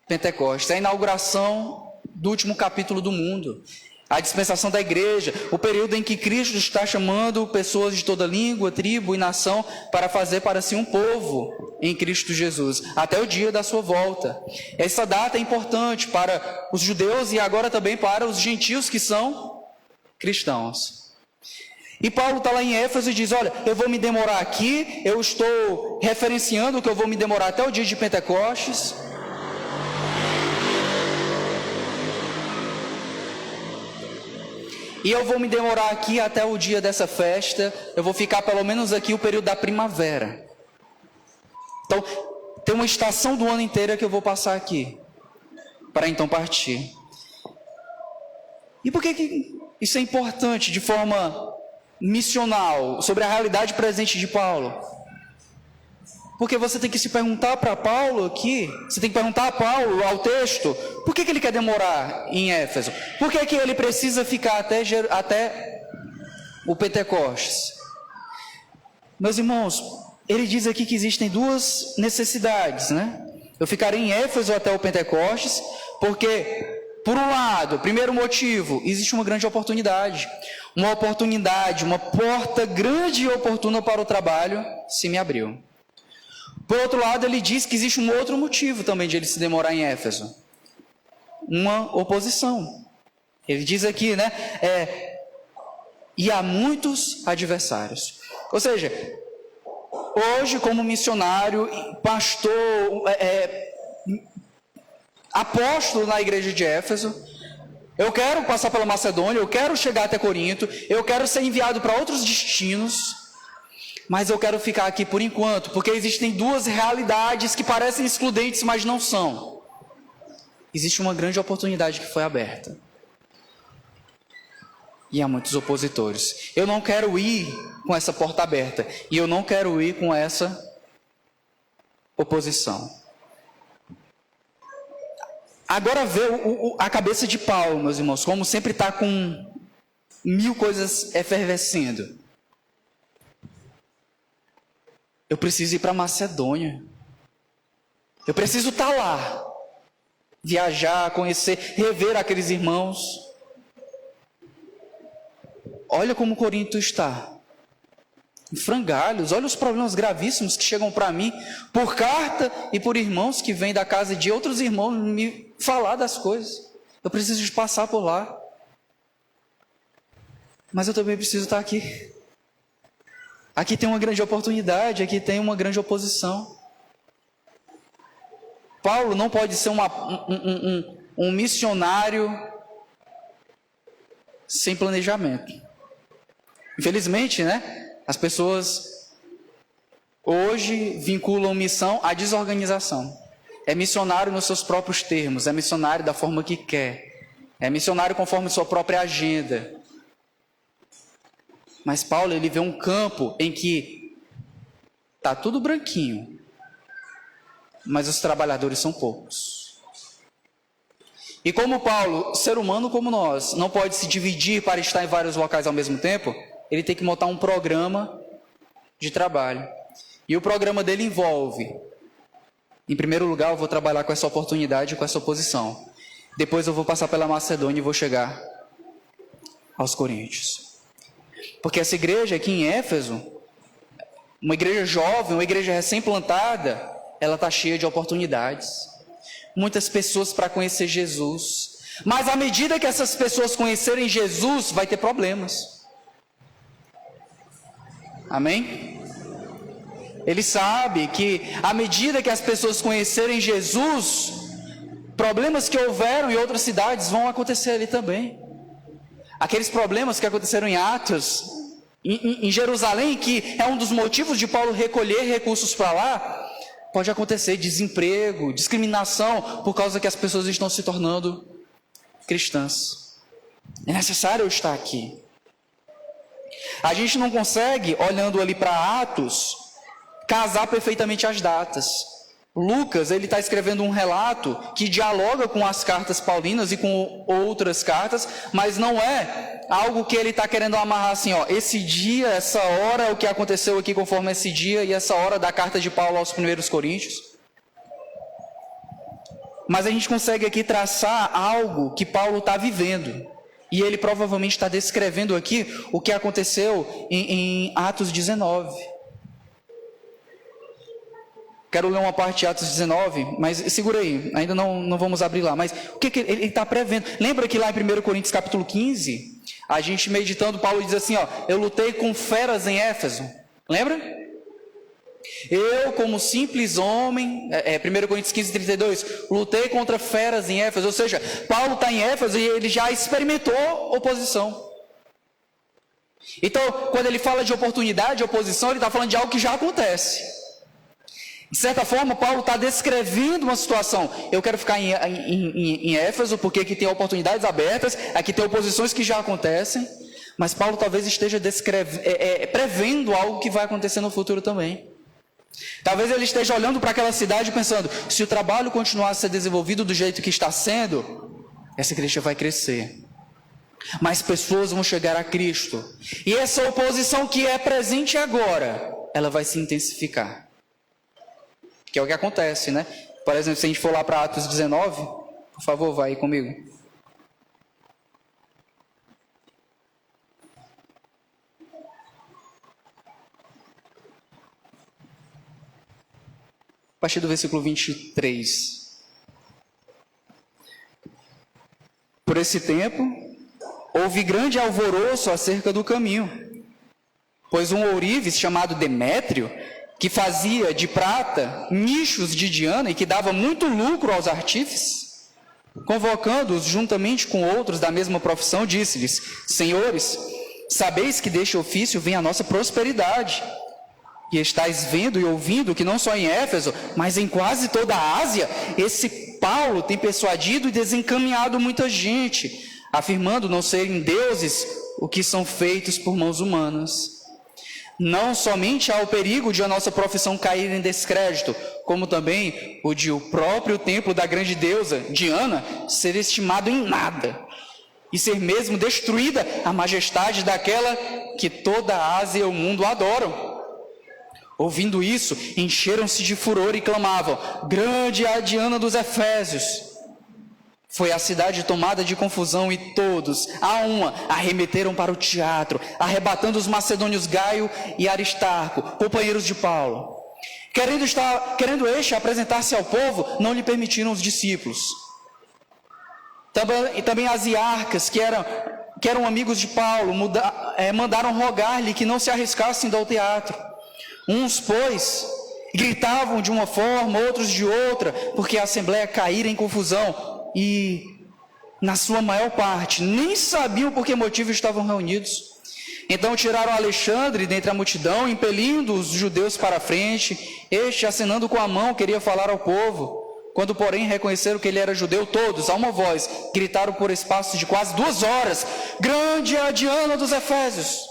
Pentecostes. É a inauguração do último capítulo do mundo. A dispensação da igreja, o período em que Cristo está chamando pessoas de toda língua, tribo e nação para fazer para si um povo em Cristo Jesus, até o dia da sua volta. Essa data é importante para os judeus e agora também para os gentios que são cristãos. E Paulo está lá em Éfeso e diz: olha, eu vou me demorar aqui, eu estou referenciando que eu vou me demorar até o dia de Pentecostes. E eu vou me demorar aqui até o dia dessa festa, eu vou ficar pelo menos aqui o período da primavera. Então, tem uma estação do ano inteira que eu vou passar aqui, para então partir. E por que isso é importante de forma missional, sobre a realidade presente de Paulo? Porque você tem que se perguntar para Paulo aqui, você tem que perguntar a Paulo, ao texto, por que ele quer demorar em Éfeso? Por que ele precisa ficar até o Pentecostes? Meus irmãos, ele diz aqui que existem duas necessidades, né? Eu ficarei em Éfeso até o Pentecostes, porque, por um lado, primeiro motivo, existe uma grande oportunidade. Uma oportunidade, uma porta grande e oportuna para o trabalho se me abriu. Por outro lado, ele diz que existe um outro motivo também de ele se demorar em Éfeso. Uma oposição. Ele diz aqui, né? E há muitos adversários. Ou seja, hoje como missionário, pastor, apóstolo na igreja de Éfeso, eu quero passar pela Macedônia, eu quero chegar até Corinto, eu quero ser enviado para outros destinos, mas eu quero ficar aqui por enquanto, porque existem duas realidades que parecem excludentes, mas não são. Existe uma grande oportunidade que foi aberta. E há muitos opositores. Eu não quero ir com essa porta aberta. E eu não quero ir com essa oposição. Agora vê a cabeça de Paulo, meus irmãos, como sempre está com 1000 coisas efervescendo. Eu preciso ir para Macedônia. Eu preciso estar lá. Viajar, conhecer, rever aqueles irmãos. Olha como Corinto está. Em frangalhos, olha os problemas gravíssimos que chegam para mim por carta e por irmãos que vêm da casa de outros irmãos me falar das coisas. Eu preciso de passar por lá. Mas eu também preciso estar aqui. Aqui tem uma grande oportunidade, aqui tem uma grande oposição. Paulo não pode ser um missionário sem planejamento. Infelizmente, né? As pessoas hoje vinculam missão à desorganização. É missionário nos seus próprios termos, é missionário da forma que quer, é missionário conforme sua própria agenda. Mas Paulo, ele vê um campo em que está tudo branquinho, mas os trabalhadores são poucos. E como Paulo, ser humano como nós, não pode se dividir para estar em vários locais ao mesmo tempo, ele tem que montar um programa de trabalho. E o programa dele envolve, em primeiro lugar, eu vou trabalhar com essa oportunidade, com essa oposição. Depois eu vou passar pela Macedônia e vou chegar aos Coríntios. Porque essa igreja aqui em Éfeso, uma igreja jovem, uma igreja recém-plantada, ela está cheia de oportunidades. Muitas pessoas para conhecer Jesus. Mas à medida que essas pessoas conhecerem Jesus, vai ter problemas. Amém? Ele sabe que à medida que as pessoas conhecerem Jesus, problemas que houveram em outras cidades vão acontecer ali também. Aqueles problemas que aconteceram em Atos, em Jerusalém, que é um dos motivos de Paulo recolher recursos para lá, pode acontecer desemprego, discriminação, por causa que as pessoas estão se tornando cristãs. É necessário eu estar aqui. A gente não consegue, olhando ali para Atos, casar perfeitamente as datas. Lucas, ele está escrevendo um relato que dialoga com as cartas paulinas e com outras cartas, mas não é algo que ele está querendo amarrar assim, ó, esse dia, essa hora, o que aconteceu aqui conforme esse dia e essa hora da carta de Paulo aos 1 Coríntios. Mas a gente consegue aqui traçar algo que Paulo está vivendo. E ele provavelmente está descrevendo aqui o que aconteceu em Atos 19. Quero ler uma parte de Atos 19, mas segura aí, ainda não vamos abrir lá. Mas o que ele está prevendo? Lembra que lá em 1 Coríntios capítulo 15, a gente meditando, Paulo diz assim, ó, eu lutei com feras em Éfeso. Lembra? Eu, como simples homem, 1 Coríntios 15, 32, lutei contra feras em Éfeso. Ou seja, Paulo está em Éfeso e ele já experimentou oposição. Então, quando ele fala de oportunidade, oposição, ele está falando de algo que já acontece. De certa forma, Paulo está descrevendo uma situação. Eu quero ficar em Éfeso, porque aqui tem oportunidades abertas, aqui tem oposições que já acontecem, mas Paulo talvez esteja prevendo algo que vai acontecer no futuro também. Talvez ele esteja olhando para aquela cidade pensando, se o trabalho continuar a ser desenvolvido do jeito que está sendo, essa igreja vai crescer. Mais pessoas vão chegar a Cristo. E essa oposição que é presente agora, ela vai se intensificar. Que é o que acontece, né? Por exemplo, se a gente for lá para Atos 19, por favor, vai aí comigo. A partir do versículo 23. Por esse tempo, houve grande alvoroço acerca do caminho, pois um ourives chamado Demétrio, que fazia de prata nichos de Diana e que dava muito lucro aos artífices, convocando-os juntamente com outros da mesma profissão, disse-lhes: Senhores, sabeis que deste ofício vem a nossa prosperidade, e estáis vendo e ouvindo que não só em Éfeso, mas em quase toda a Ásia, esse Paulo tem persuadido e desencaminhado muita gente, afirmando não serem deuses o que são feitos por mãos humanas. Não somente há o perigo de a nossa profissão cair em descrédito, como também o de o próprio templo da grande deusa, Diana, ser estimado em nada, e ser mesmo destruída a majestade daquela que toda a Ásia e o mundo adoram. Ouvindo isso, encheram-se de furor e clamavam: Grande é a Diana dos Efésios! Foi a cidade tomada de confusão e todos, a uma, arremeteram para o teatro, arrebatando os macedônios Gaio e Aristarco, companheiros de Paulo. Querendo este apresentar-se ao povo, não lhe permitiram os discípulos. Também as iarcas, que eram amigos de Paulo, mandaram rogar-lhe que não se arriscassem ao teatro. Uns, pois, gritavam de uma forma, outros de outra, porque a assembleia caíra em confusão. E, na sua maior parte, nem sabiam por que motivo estavam reunidos. Então tiraram Alexandre dentre a multidão, impelindo os judeus para a frente. Este, acenando com a mão, queria falar ao povo. Quando, porém, reconheceram que ele era judeu, todos, a uma voz, gritaram por espaço de quase 2 horas: Grande é a Diana dos Efésios!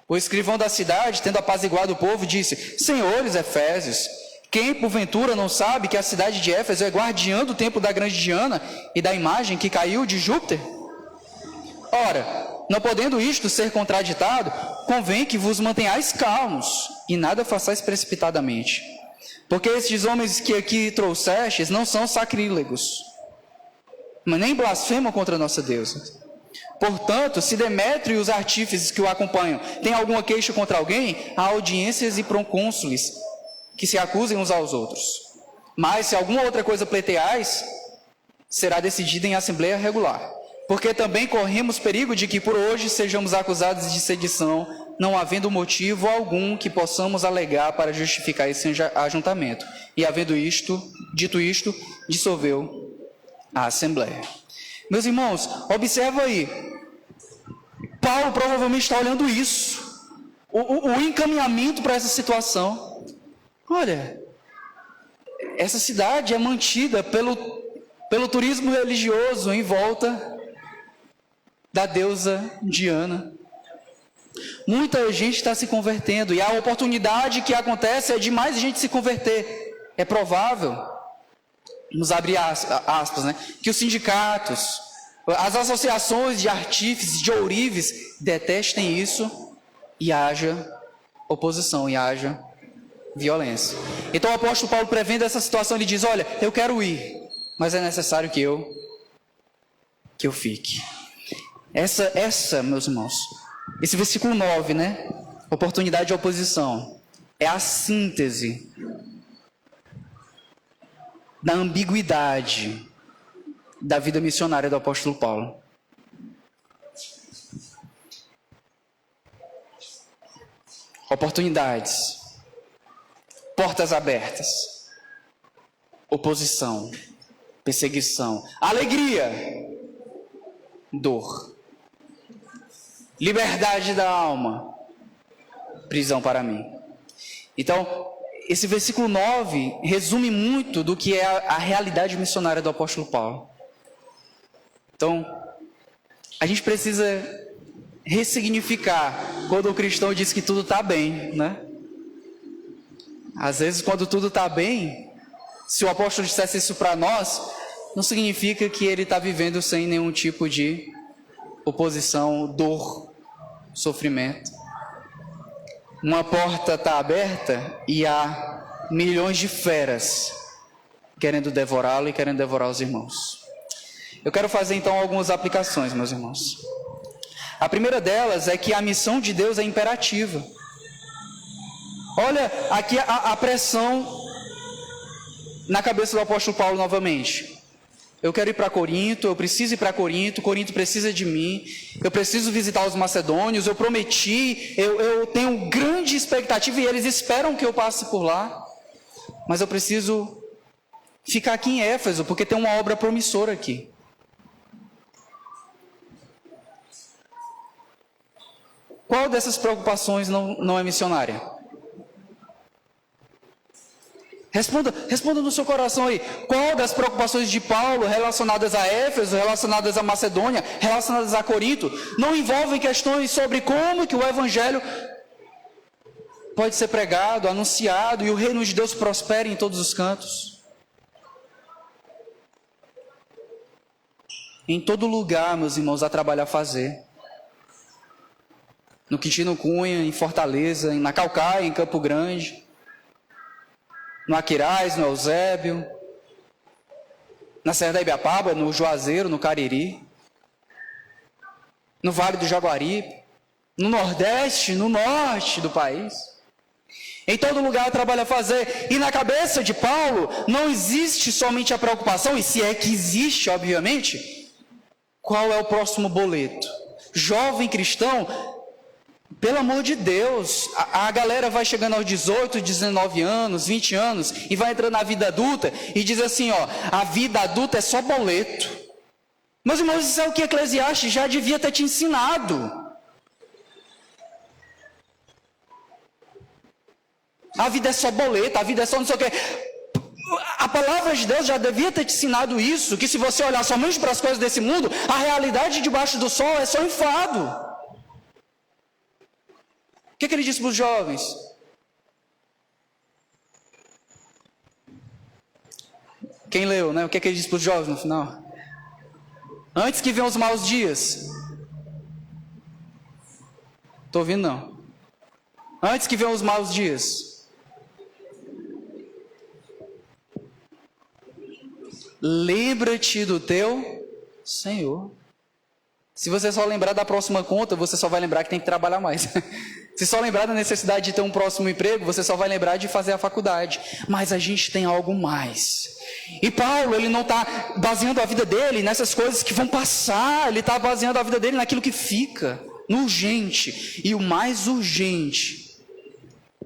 O escrivão da cidade, tendo apaziguado o povo, disse: Senhores Efésios, quem porventura não sabe que a cidade de Éfeso é guardiã do templo da grande Diana e da imagem que caiu de Júpiter? Ora, não podendo isto ser contraditado, convém que vos mantenhais calmos e nada façais precipitadamente. Porque estes homens que aqui trouxestes não são sacrílegos, mas nem blasfemam contra a nossa deusa. Portanto, se Demétrio e os artífices que o acompanham têm alguma queixa contra alguém, há audiências e procônsules que se acusem uns aos outros. Mas se alguma outra coisa pleiteais, será decidida em assembleia regular. Porque também corremos perigo de que por hoje sejamos acusados de sedição, não havendo motivo algum que possamos alegar para justificar esse ajuntamento. E havendo dito isto, dissolveu a assembleia. Meus irmãos, observa aí. Paulo provavelmente está olhando isso. O encaminhamento para essa situação. Olha, essa cidade é mantida pelo turismo religioso em volta da deusa Diana. Muita gente está se convertendo e a oportunidade que acontece é de mais gente se converter. É provável, vamos abrir aspas, né, que os sindicatos, as associações de artífices, de ourives, detestem isso e haja oposição, e haja violência. Então o apóstolo Paulo, prevendo essa situação, ele diz: olha, eu quero ir, mas é necessário que eu fique. Essa, meus irmãos, esse versículo 9, né? Oportunidade de oposição, é a síntese da ambiguidade da vida missionária do apóstolo Paulo. Oportunidades, portas abertas, oposição, perseguição, alegria, dor, liberdade da alma, prisão para mim. Então, esse versículo 9 resume muito do que é a realidade missionária do apóstolo Paulo. Então, a gente precisa ressignificar quando o cristão diz que tudo está bem, né? Às vezes, quando tudo está bem, se o apóstolo dissesse isso para nós, não significa que ele está vivendo sem nenhum tipo de oposição, dor, sofrimento. Uma porta está aberta e há milhões de feras querendo devorá-lo e querendo devorar os irmãos. Eu quero fazer então algumas aplicações, meus irmãos. A primeira delas é que a missão de Deus é imperativa. Olha aqui a pressão na cabeça do apóstolo Paulo novamente. Eu quero ir para Corinto, eu preciso ir para Corinto, Corinto precisa de mim, eu preciso visitar os macedônios, eu prometi, eu tenho grande expectativa e eles esperam que eu passe por lá, mas eu preciso ficar aqui em Éfeso, porque tem uma obra promissora aqui. Qual dessas preocupações não é missionária? Responda no seu coração aí. Qual das preocupações de Paulo relacionadas a Éfeso, relacionadas a Macedônia, relacionadas a Corinto, não envolvem questões sobre como que o evangelho pode ser pregado, anunciado e o reino de Deus prospere em todos os cantos? Em todo lugar, meus irmãos, há trabalho a fazer. No Quintino Cunha, em Fortaleza, na Caucaia, em Campo Grande, no Aquiraz, no Eusébio, na Serra da Ibiapaba, no Juazeiro, no Cariri, no Vale do Jaguaribe, no Nordeste, no Norte do país. Em todo lugar há trabalho a fazer. E na cabeça de Paulo não existe somente a preocupação, e se é que existe, obviamente, qual é o próximo boleto? Jovem cristão, pelo amor de Deus, a galera vai chegando aos 18, 19 anos, 20 anos, e vai entrando na vida adulta, e diz assim, ó, a vida adulta é só boleto. Meus irmãos, isso é o que Eclesiastes já devia ter te ensinado. A vida é só boleto, a vida é só não sei o quê. A palavra de Deus já devia ter te ensinado isso, que se você olhar somente para as coisas desse mundo, a realidade debaixo do sol é só enfado. O que ele disse para os jovens? Quem leu, né? O que ele disse para os jovens no final? Antes que venham os maus dias. Estou ouvindo não. Antes que venham os maus dias. Lembra-te do teu Senhor. Se você só lembrar da próxima conta, você só vai lembrar que tem que trabalhar mais. Se só lembrar da necessidade de ter um próximo emprego, você só vai lembrar de fazer a faculdade. Mas a gente tem algo mais. E Paulo, ele não está baseando a vida dele nessas coisas que vão passar. Ele está baseando a vida dele naquilo que fica, no urgente. E o mais urgente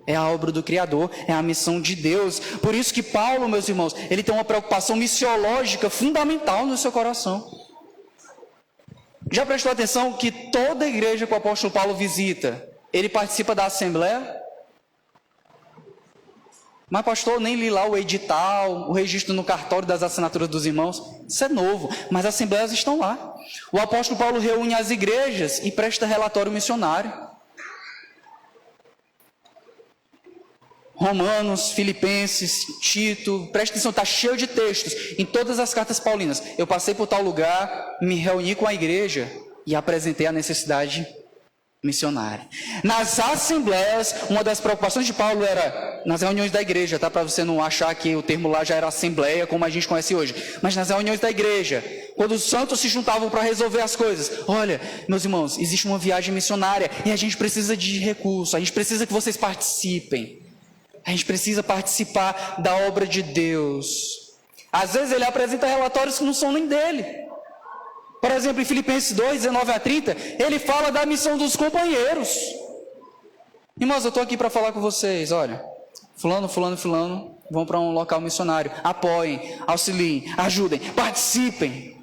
é a obra do Criador, é a missão de Deus. Por isso que Paulo, meus irmãos, ele tem uma preocupação missiológica fundamental no seu coração. Já prestou atenção que toda igreja que o apóstolo Paulo visita, ele participa da assembleia? Mas pastor, nem li lá o edital, o registro no cartório das assinaturas dos irmãos. Isso é novo, mas as assembleias estão lá. O apóstolo Paulo reúne as igrejas e presta relatório missionário. Romanos, Filipenses, Tito, presta atenção, está cheio de textos em todas as cartas paulinas. Eu passei por tal lugar, me reuni com a igreja e apresentei a necessidade missionária. Nas assembleias, uma das preocupações de Paulo era, nas reuniões da igreja, tá? Para você não achar que o termo lá já era assembleia, como a gente conhece hoje, mas nas reuniões da igreja, quando os santos se juntavam para resolver as coisas, olha, meus irmãos, existe uma viagem missionária e a gente precisa de recursos, a gente precisa que vocês participem. A gente precisa participar da obra de Deus. Às vezes ele apresenta relatórios que não são nem dele. Por exemplo, em Filipenses 2, 19 a 30, ele fala da missão dos companheiros. Irmãos, eu estou aqui para falar com vocês, olha, fulano, vão para um local missionário. Apoiem, auxiliem, ajudem, participem.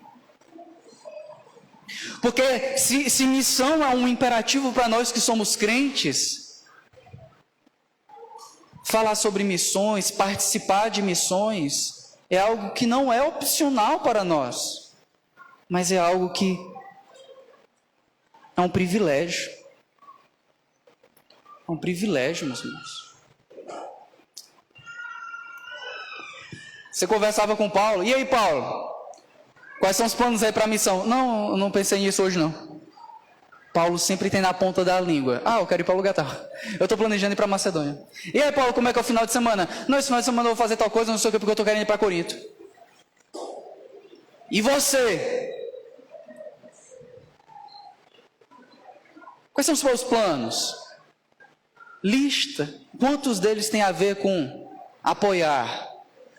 Porque se missão é um imperativo para nós que somos crentes, falar sobre missões, participar de missões, é algo que não é opcional para nós, mas é algo que é um privilégio. É um privilégio, meus irmãos. Você conversava com Paulo, e aí Paulo, quais são os planos aí para a missão? Não, eu não pensei nisso hoje não. Paulo sempre tem na ponta da língua. Eu quero ir para o lugar tal. Eu estou planejando ir para Macedônia. E aí, Paulo, como é que é o final de semana? Não, esse final de semana eu vou fazer tal coisa, não sei o que, porque eu estou querendo ir para Corinto. E você? Quais são os seus planos? Lista. Quantos deles têm a ver com apoiar,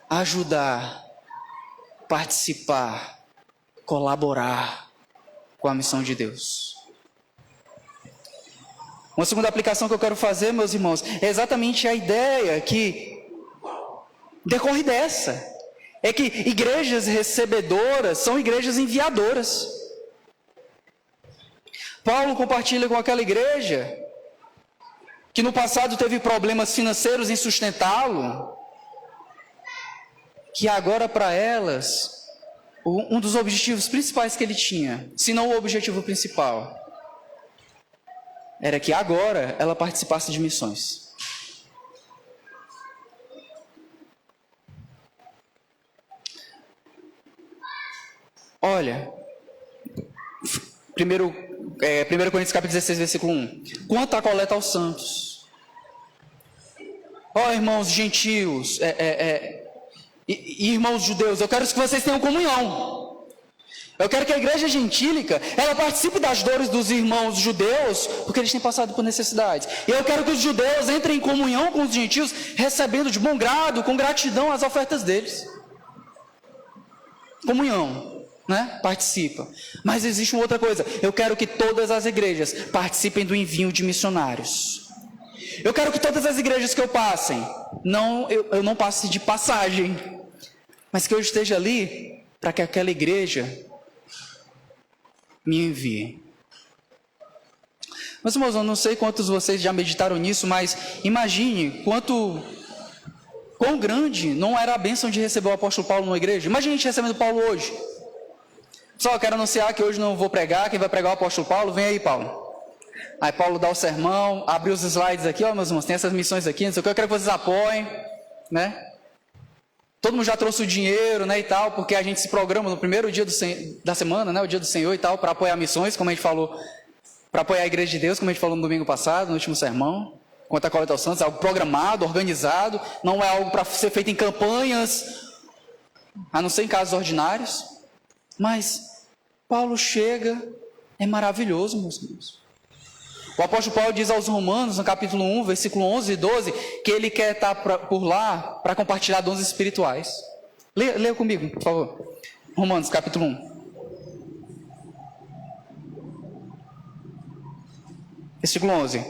ajudar, participar, colaborar com a missão de Deus. Uma segunda aplicação que eu quero fazer, meus irmãos, é exatamente a ideia que decorre dessa. É que igrejas recebedoras são igrejas enviadoras. Paulo compartilha com aquela igreja que no passado teve problemas financeiros em sustentá-lo, que agora para elas, um dos objetivos principais que ele tinha, se não o objetivo principal, era que agora ela participasse de missões. Olha, 1 Coríntios capítulo 16, versículo 1. Quanto à coleta aos santos. Ó irmãos gentios, irmãos judeus, eu quero que vocês tenham comunhão. Eu quero que a igreja gentílica, ela participe das dores dos irmãos judeus, porque eles têm passado por necessidades. E eu quero que os judeus entrem em comunhão com os gentios, recebendo de bom grado, com gratidão, as ofertas deles. Comunhão, né? Participa. Mas existe uma outra coisa. Eu quero que todas as igrejas participem do envio de missionários. Eu quero que todas as igrejas que eu passem, eu não passe de passagem, mas que eu esteja ali para que aquela igreja me envie. Mas, irmãos, eu não sei quantos de vocês já meditaram nisso, mas imagine quão grande não era a bênção de receber o apóstolo Paulo numa igreja. Imagine a gente recebendo Paulo hoje. Pessoal, eu quero anunciar que hoje não vou pregar, quem vai pregar é o apóstolo Paulo. Vem aí, Paulo. Aí Paulo dá o sermão, abre os slides aqui, ó, meus irmãos, tem essas missões aqui, não sei o que, eu quero que vocês apoiem, né? Todo mundo já trouxe o dinheiro, né, e tal, porque a gente se programa no primeiro dia da semana, né, o dia do Senhor e tal, para apoiar missões, como a gente falou, para apoiar a Igreja de Deus, como a gente falou no domingo passado, no último sermão, quanto à coleta aos santos, é algo programado, organizado, não é algo para ser feito em campanhas, a não ser em casos ordinários, mas Paulo chega, é maravilhoso, meus irmãos. O apóstolo Paulo diz aos Romanos, no capítulo 1, versículo 11 e 12, que ele quer estar por lá para compartilhar dons espirituais. Leia comigo, por favor. Romanos, capítulo 1. Versículo 11.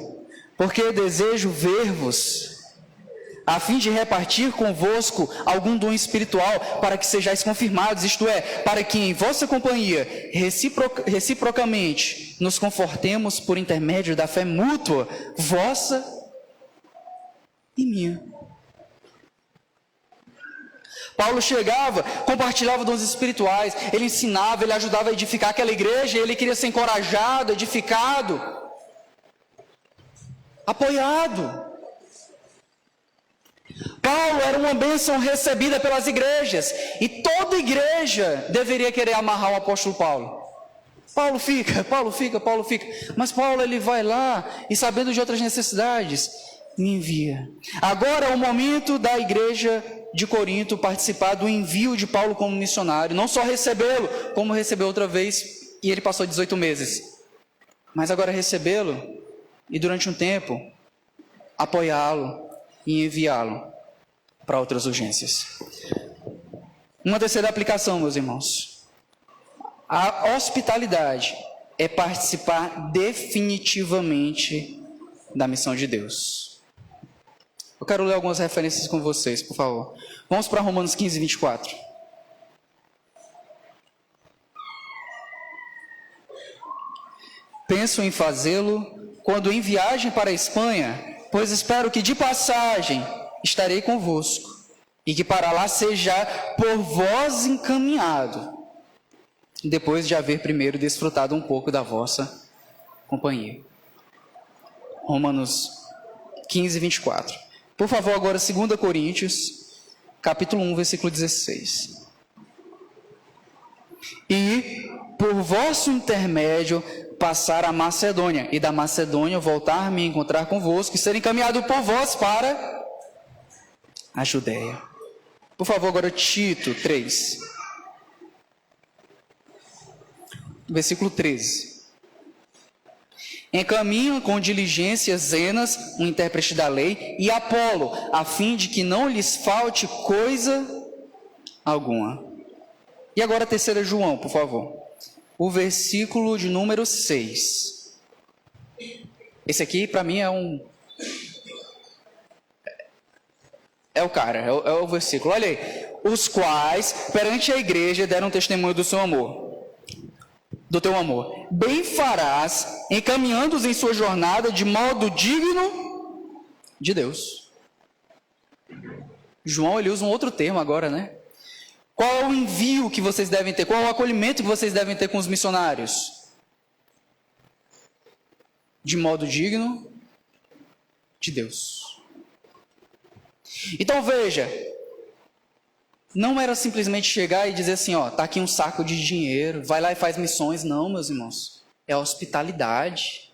Porque eu desejo ver-vos, a fim de repartir convosco algum dom espiritual, para que sejais confirmados, isto é, para que em vossa companhia, reciprocamente, nos confortemos por intermédio da fé mútua, vossa e minha. Paulo chegava, compartilhava dons espirituais, ele ensinava, ele ajudava a edificar aquela igreja, ele queria ser encorajado, edificado, apoiado. Paulo era uma bênção recebida pelas igrejas, e toda igreja deveria querer amarrar o apóstolo Paulo. Paulo fica, mas Paulo ele vai lá e, sabendo de outras necessidades, me envia. Agora é o momento da igreja de Corinto participar do envio de Paulo como missionário, não só recebê-lo, como recebeu outra vez, e ele passou 18 meses, mas agora recebê-lo e durante um tempo apoiá-lo e enviá-lo para outras urgências. Uma terceira aplicação, meus irmãos. A hospitalidade é participar definitivamente da missão de Deus. Eu quero ler algumas referências com vocês, por favor. Vamos para Romanos 15, 24. Penso em fazê-lo quando em viagem para a Espanha, pois espero que de passagem estarei convosco, e que para lá seja por vós encaminhado, depois de haver primeiro desfrutado um pouco da vossa companhia. Romanos 15, 24. Por favor, agora 2 Coríntios, capítulo 1, versículo 16. E por vosso intermédio passar a Macedônia, e da Macedônia voltar-me a encontrar convosco, e ser encaminhado por vós para a Judéia. Por favor, agora Tito 3. Versículo 13. Encaminham com diligência Zenas, um intérprete da lei, e Apolo, a fim de que não lhes falte coisa alguma. E agora 3 João, por favor. O versículo de número 6. Esse aqui, para mim, é o cara, é o versículo. Olha aí. Os quais, perante a igreja, deram testemunho do seu amor. Do teu amor. Bem farás, encaminhando-os em sua jornada de modo digno de Deus. João, ele usa um outro termo agora, né? Qual é o envio que vocês devem ter? Qual é o acolhimento que vocês devem ter com os missionários? De modo digno de Deus. Então veja, não era simplesmente chegar e dizer assim, ó, tá aqui um saco de dinheiro, vai lá e faz missões. Não, meus irmãos, é hospitalidade.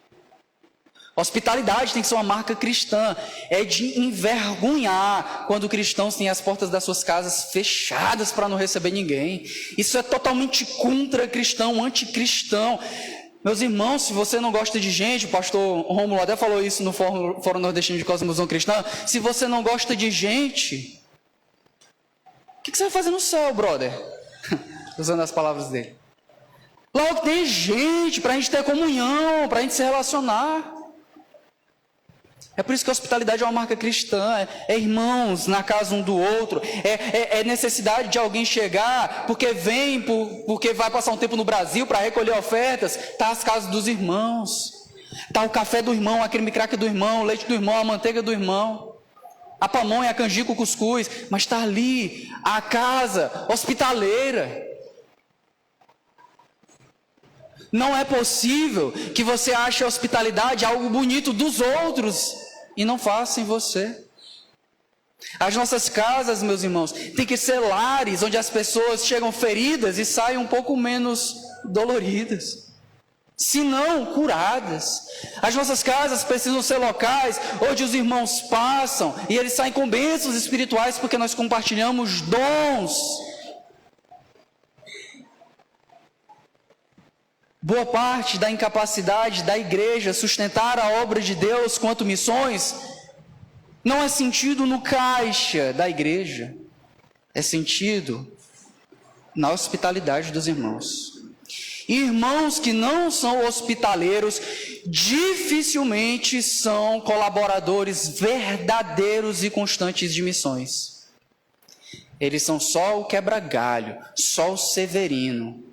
Hospitalidade tem que ser uma marca cristã, é de envergonhar quando cristãos têm as portas das suas casas fechadas para não receber ninguém. Isso é totalmente contra cristão, anticristão. Meus irmãos, se você não gosta de gente, o pastor Rômulo até falou isso no Fórum Nordestino de Cosmovisão Cristã, se você não gosta de gente, o que você vai fazer no céu, brother? Usando as palavras dele. Logo tem gente para a gente ter comunhão, para a gente se relacionar. É por isso que a hospitalidade é uma marca cristã, é irmãos na casa um do outro, é necessidade de alguém chegar, porque porque vai passar um tempo no Brasil para recolher ofertas, está as casas dos irmãos, está o café do irmão, a creme cracker do irmão, o leite do irmão, a manteiga do irmão, a pamonha, a canjica, o cuscuz, mas está ali a casa hospitaleira. Não é possível que você ache a hospitalidade algo bonito dos outros e não faça em você. As nossas casas, meus irmãos, tem que ser lares onde as pessoas chegam feridas e saem um pouco menos doloridas, se não curadas. As nossas casas precisam ser locais onde os irmãos passam e eles saem com bênçãos espirituais porque nós compartilhamos dons. Boa parte da incapacidade da igreja sustentar a obra de Deus quanto missões não é sentido no caixa da igreja, é sentido na hospitalidade dos irmãos. Irmãos que não são hospitaleiros dificilmente são colaboradores verdadeiros e constantes de missões. Eles são só o quebra-galho, só o severino.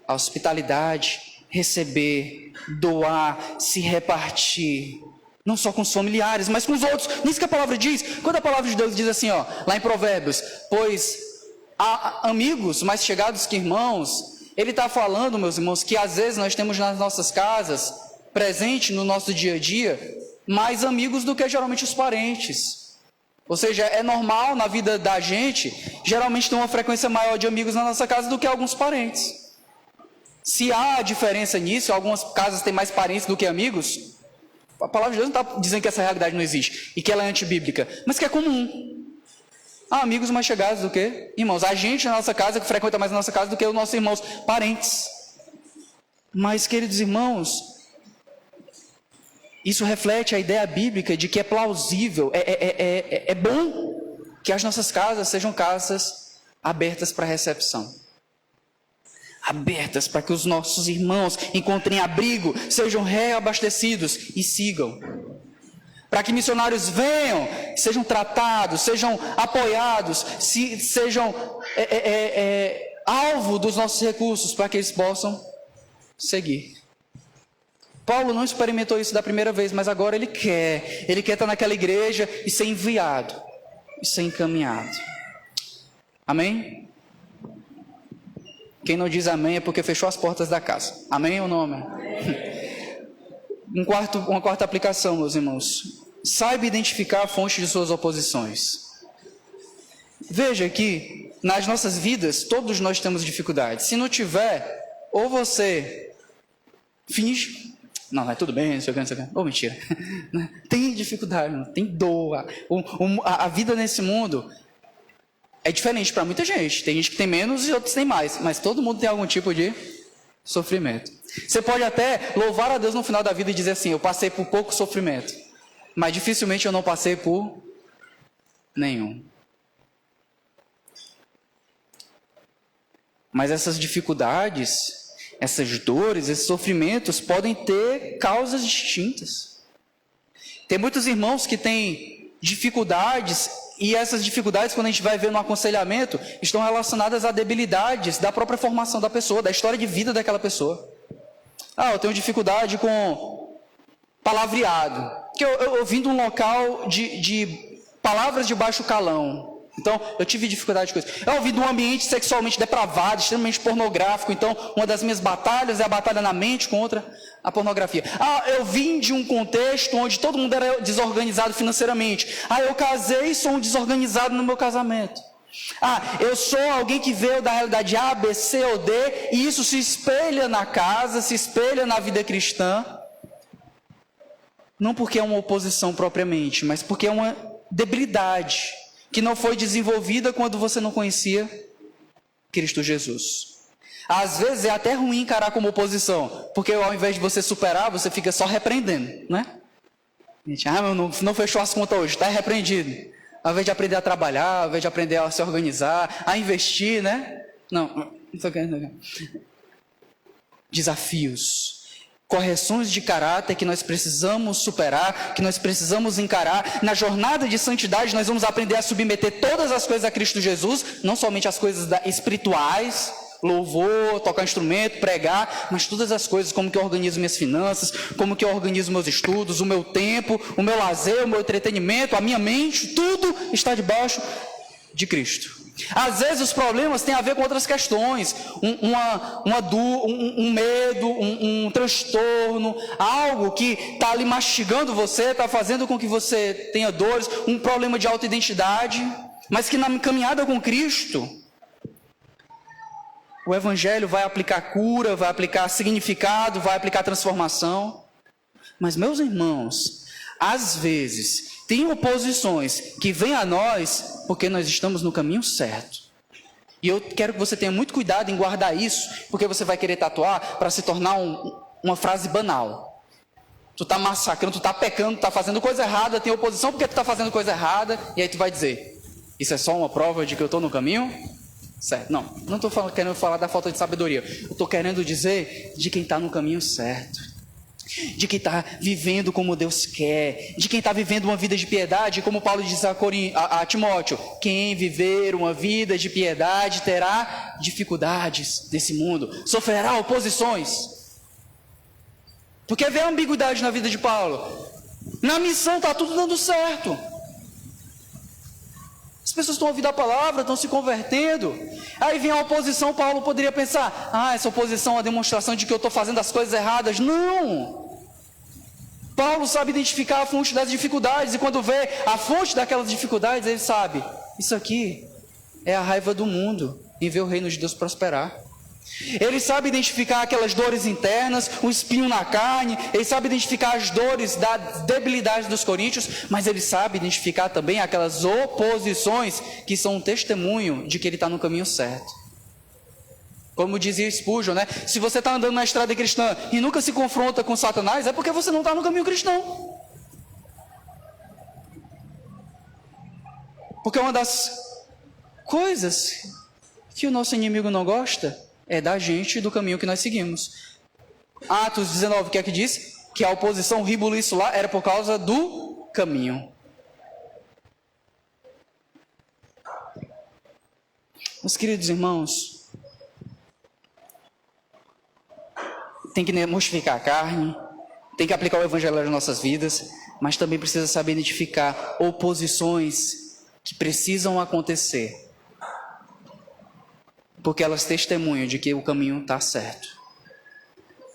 A hospitalidade, receber, doar, se repartir, não só com os familiares, mas com os outros. Nisso que a palavra diz, quando a palavra de Deus diz assim, ó, lá em Provérbios, pois há amigos mais chegados que irmãos, ele está falando, meus irmãos, que às vezes nós temos nas nossas casas, presente no nosso dia a dia, mais amigos do que geralmente os parentes. Ou seja, é normal na vida da gente, geralmente ter uma frequência maior de amigos na nossa casa do que alguns parentes. Se há diferença nisso, algumas casas têm mais parentes do que amigos, a palavra de Deus não está dizendo que essa realidade não existe e que ela é antibíblica, mas que é comum. Há amigos mais chegados do que irmãos. Há gente na nossa casa que frequenta mais a nossa casa do que os nossos irmãos, parentes. Mas, queridos irmãos, isso reflete a ideia bíblica de que é plausível, é bom que as nossas casas sejam casas abertas para recepção. Abertas para que os nossos irmãos encontrem abrigo, sejam reabastecidos e sigam. Para que missionários venham, sejam tratados, sejam apoiados, sejam alvo dos nossos recursos, para que eles possam seguir. Paulo não experimentou isso da primeira vez, mas agora ele quer estar naquela igreja e ser enviado, e ser encaminhado. Amém? Quem não diz amém é porque fechou as portas da casa. Amém ou não amém? Uma quarta aplicação, meus irmãos. Saiba identificar a fonte de suas oposições. Veja que nas nossas vidas, todos nós temos dificuldades. Se não tiver, ou você finge, não, é tudo bem, não sei o que. Ou mentira. Tem dificuldade, tem dor. A vida nesse mundo é diferente para muita gente. Tem gente que tem menos e outros têm mais. Mas todo mundo tem algum tipo de sofrimento. Você pode até louvar a Deus no final da vida e dizer assim, eu passei por pouco sofrimento. Mas dificilmente eu não passei por nenhum. Mas essas dificuldades, essas dores, esses sofrimentos podem ter causas distintas. Tem muitos irmãos que têm dificuldades, e essas dificuldades, quando a gente vai ver no aconselhamento, estão relacionadas a debilidades da própria formação da pessoa, da história de vida daquela pessoa. Eu tenho dificuldade com palavreado, que eu vim de um local de palavras de baixo calão. Então, eu tive dificuldade com isso. Eu vim de um ambiente sexualmente depravado, extremamente pornográfico. Então, uma das minhas batalhas é a batalha na mente contra a pornografia. Eu vim de um contexto onde todo mundo era desorganizado financeiramente. Eu casei e sou um desorganizado no meu casamento. Eu sou alguém que veio da realidade A, B, C ou D, e isso se espelha na casa, se espelha na vida cristã. Não porque é uma oposição propriamente, mas porque é uma debilidade que não foi desenvolvida quando você não conhecia Cristo Jesus. Às vezes é até ruim encarar como oposição, porque ao invés de você superar, você fica só repreendendo, né? Gente, não fechou as contas hoje, está repreendido. Ao invés de aprender a trabalhar, ao invés de aprender a se organizar, a investir, né? Não tô querendo. Desafios. Correções de caráter que nós precisamos superar, que nós precisamos encarar. Na jornada de santidade, nós vamos aprender a submeter todas as coisas a Cristo Jesus, não somente as coisas espirituais, louvor, tocar instrumento, pregar, mas todas as coisas, como que eu organizo minhas finanças, como que eu organizo meus estudos, o meu tempo, o meu lazer, o meu entretenimento, a minha mente, tudo está debaixo de Cristo. Às vezes os problemas têm a ver com outras questões, um medo, um transtorno, algo que está ali mastigando você, está fazendo com que você tenha dores, um problema de autoidentidade, mas que na caminhada com Cristo, o Evangelho vai aplicar cura, vai aplicar significado, vai aplicar transformação. Mas, meus irmãos, às vezes tem oposições que vêm a nós porque nós estamos no caminho certo. E eu quero que você tenha muito cuidado em guardar isso, porque você vai querer tatuar para se tornar uma frase banal. Tu está massacrando, tu está pecando, tu está fazendo coisa errada, tem oposição porque tu está fazendo coisa errada, e aí tu vai dizer, isso é só uma prova de que eu estou no caminho certo. Não estou querendo falar da falta de sabedoria, eu estou querendo dizer de quem está no caminho certo. De quem está vivendo como Deus quer, de quem está vivendo uma vida de piedade, como Paulo diz a Timóteo, quem viver uma vida de piedade terá dificuldades nesse mundo, sofrerá oposições. Porque vê a ambiguidade na vida de Paulo, na missão está tudo dando certo, as pessoas estão ouvindo a palavra, estão se convertendo, aí vem a oposição. Paulo poderia pensar, essa oposição é uma demonstração de que eu estou fazendo as coisas erradas. Não! Paulo sabe identificar a fonte das dificuldades, e quando vê a fonte daquelas dificuldades, ele sabe, isso aqui é a raiva do mundo em ver o reino de Deus prosperar. Ele sabe identificar aquelas dores internas, o espinho na carne, ele sabe identificar as dores da debilidade dos coríntios, mas ele sabe identificar também aquelas oposições que são um testemunho de que ele está no caminho certo. Como dizia Spurgeon, né? Se você está andando na estrada cristã e nunca se confronta com Satanás, é porque você não está no caminho cristão. Porque uma das coisas que o nosso inimigo não gosta é da gente e do caminho que nós seguimos. Atos 19, o que é que diz? Que a oposição, o ribuliço lá, era por causa do caminho. Meus queridos irmãos, tem que mortificar a carne, tem que aplicar o evangelho nas nossas vidas, mas também precisa saber identificar oposições que precisam acontecer, porque elas testemunham de que o caminho está certo,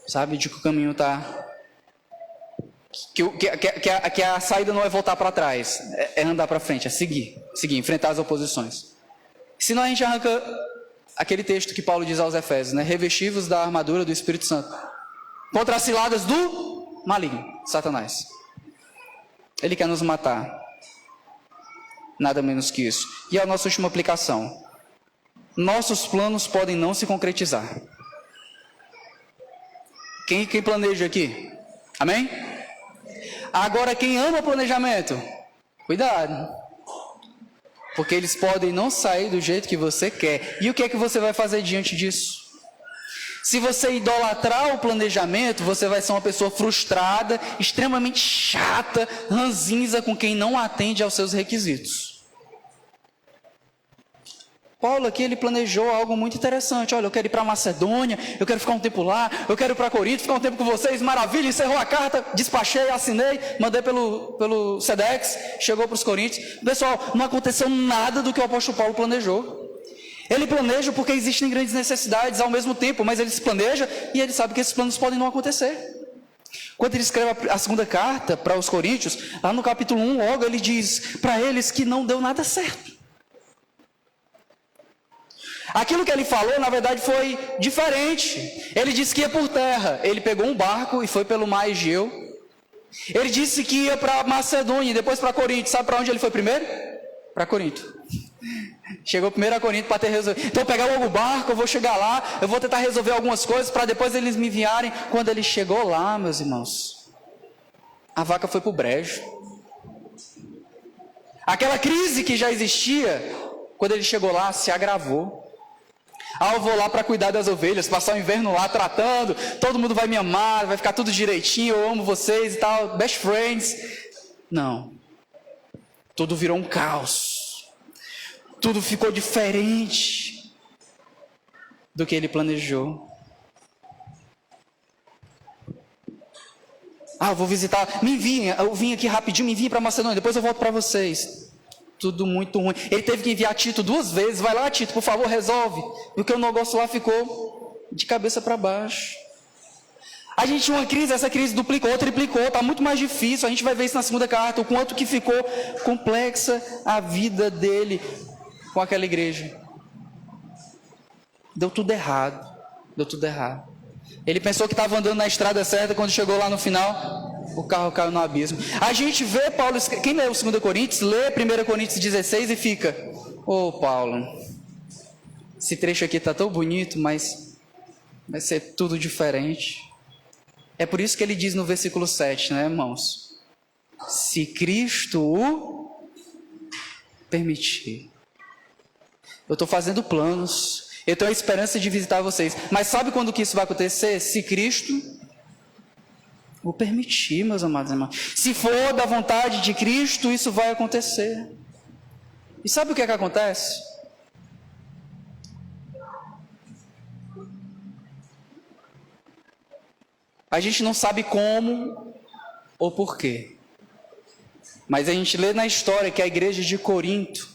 sabe, de que o caminho está, que a saída não é voltar para trás, é andar para frente, é seguir, enfrentar as oposições. Senão a gente arranca aquele texto que Paulo diz aos Efésios, né? Revestivos da armadura do Espírito Santo contra as ciladas do maligno, Satanás. Ele quer nos matar, nada menos que isso. E a nossa última aplicação: nossos planos podem não se concretizar. Quem planeja aqui? Amém? Agora, quem ama o planejamento, cuidado. Porque eles podem não sair do jeito que você quer. E o que é que você vai fazer diante disso? Se você idolatrar o planejamento, você vai ser uma pessoa frustrada, extremamente chata, ranzinza com quem não atende aos seus requisitos. Paulo aqui, ele planejou algo muito interessante. Olha, eu quero ir para Macedônia, eu quero ficar um tempo lá, eu quero ir para Corinto, ficar um tempo com vocês, maravilha, encerrou a carta, despachei, assinei, mandei pelo Sedex, chegou para os Coríntios. Pessoal, não aconteceu nada do que o apóstolo Paulo planejou. Ele planeja porque existem grandes necessidades ao mesmo tempo, mas ele se planeja e ele sabe que esses planos podem não acontecer. Quando ele escreve a segunda carta para os Coríntios, lá no capítulo 1, logo ele diz para eles que não deu nada certo. Aquilo que ele falou, na verdade, foi diferente. Ele disse que ia por terra. Ele pegou um barco e foi pelo mar Egeu. Ele disse que ia para Macedônia e depois para Corinto. Sabe para onde ele foi primeiro? Para Corinto. Chegou primeiro a Corinto para ter resolvido. Então, pegar logo o barco, eu vou chegar lá, eu vou tentar resolver algumas coisas para depois eles me enviarem. Quando ele chegou lá, meus irmãos, a vaca foi para o brejo. Aquela crise que já existia, quando ele chegou lá, se agravou. Ah, eu vou lá para cuidar das ovelhas, passar o inverno lá tratando, todo mundo vai me amar, vai ficar tudo direitinho, eu amo vocês e tal, best friends. Não. Tudo virou um caos. Tudo ficou diferente do que ele planejou. Ah, eu vou visitar, me enviem, eu vim aqui rapidinho, me enviem para Macedônia, depois eu volto para vocês. Tudo muito ruim. Ele teve que enviar Tito 2 vezes. Vai lá, Tito, por favor, resolve. Porque o negócio lá ficou de cabeça para baixo. A gente tinha uma crise, essa crise duplicou, triplicou, está muito mais difícil. A gente vai ver isso na segunda carta, o quanto que ficou complexa a vida dele com aquela igreja. Deu tudo errado. Deu tudo errado. Ele pensou que estava andando na estrada certa, quando chegou lá no final, o carro caiu no abismo. A gente vê Paulo, quem lê o 2 Coríntios, lê 1 Coríntios 16 e fica: ô Paulo, esse trecho aqui está tão bonito, mas vai ser tudo diferente. É por isso que ele diz no versículo 7, né, irmãos? Se Cristo o permitir. Eu estou fazendo planos, eu tenho a esperança de visitar vocês, mas sabe quando que isso vai acontecer? Se Cristo o permitir, meus amados irmãos. Se for da vontade de Cristo, isso vai acontecer. E sabe o que é que acontece? A gente não sabe como ou porquê. Mas a gente lê na história que a igreja de Corinto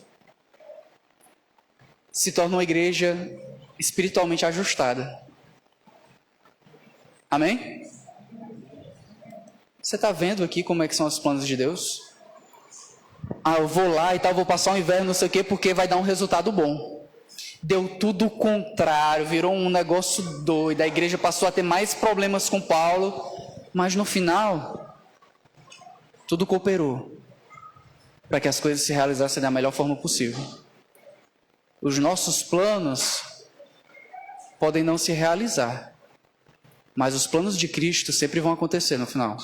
se torna uma igreja espiritualmente ajustada. Amém? Você está vendo aqui como é que são os planos de Deus? Ah, eu vou lá e tal, vou passar o inverno, não sei o quê, porque vai dar um resultado bom. Deu tudo o contrário, virou um negócio doido. A igreja passou a ter mais problemas com Paulo, mas no final, tudo cooperou para que as coisas se realizassem da melhor forma possível. Os nossos planos podem não se realizar, mas os planos de Cristo sempre vão acontecer no final.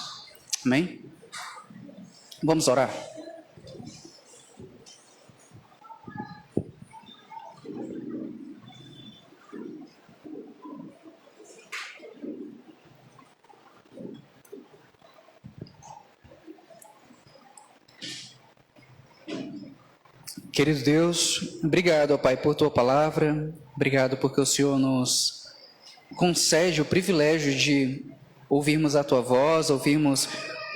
Amém? Vamos orar. Querido Deus, obrigado, ó Pai, por Tua palavra. Obrigado porque o Senhor nos concede o privilégio de ouvirmos a Tua voz, ouvirmos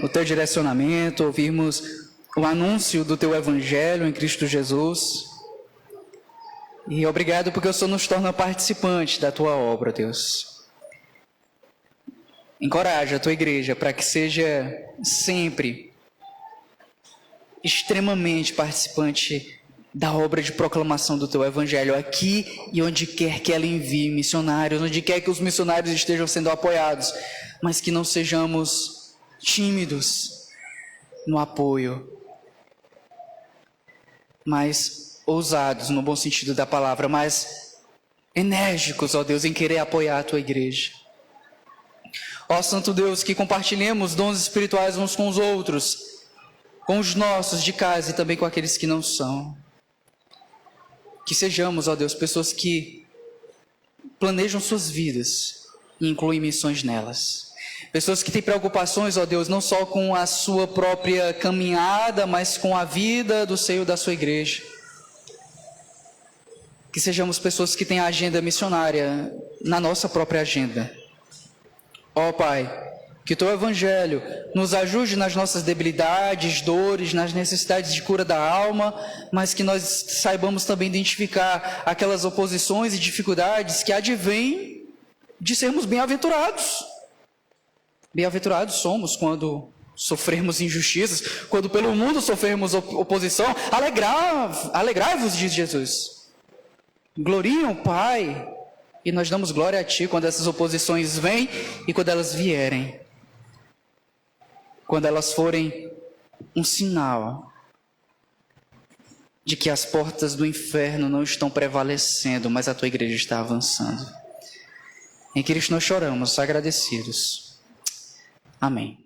o Teu direcionamento, ouvirmos o anúncio do Teu Evangelho em Cristo Jesus. E obrigado porque o Senhor nos torna participante da Tua obra, Deus. Encoraja a Tua igreja para que seja sempre extremamente participante da obra de proclamação do Teu Evangelho aqui e onde quer que ela envie missionários, onde quer que os missionários estejam sendo apoiados, mas que não sejamos tímidos no apoio, mas ousados no bom sentido da palavra, mas enérgicos, ó Deus, em querer apoiar a Tua igreja. Ó Santo Deus, que compartilhemos dons espirituais uns com os outros, com os nossos de casa e também com aqueles que não são. Que sejamos, ó Deus, pessoas que planejam suas vidas e incluem missões nelas. Pessoas que têm preocupações, ó Deus, não só com a sua própria caminhada, mas com a vida do seio da sua igreja. Que sejamos pessoas que têm a agenda missionária na nossa própria agenda. Ó Pai, que Teu Evangelho nos ajude nas nossas debilidades, dores, nas necessidades de cura da alma, mas que nós saibamos também identificar aquelas oposições e dificuldades que advêm de sermos bem-aventurados. Bem-aventurados somos quando sofremos injustiças, quando pelo mundo sofremos oposição. Alegrai-vos, diz Jesus. Gloriam o Pai, e nós damos glória a Ti quando essas oposições vêm e quando elas vierem. Quando elas forem um sinal de que as portas do inferno não estão prevalecendo, mas a Tua igreja está avançando. Em Cristo nós choramos, agradecidos. Amém.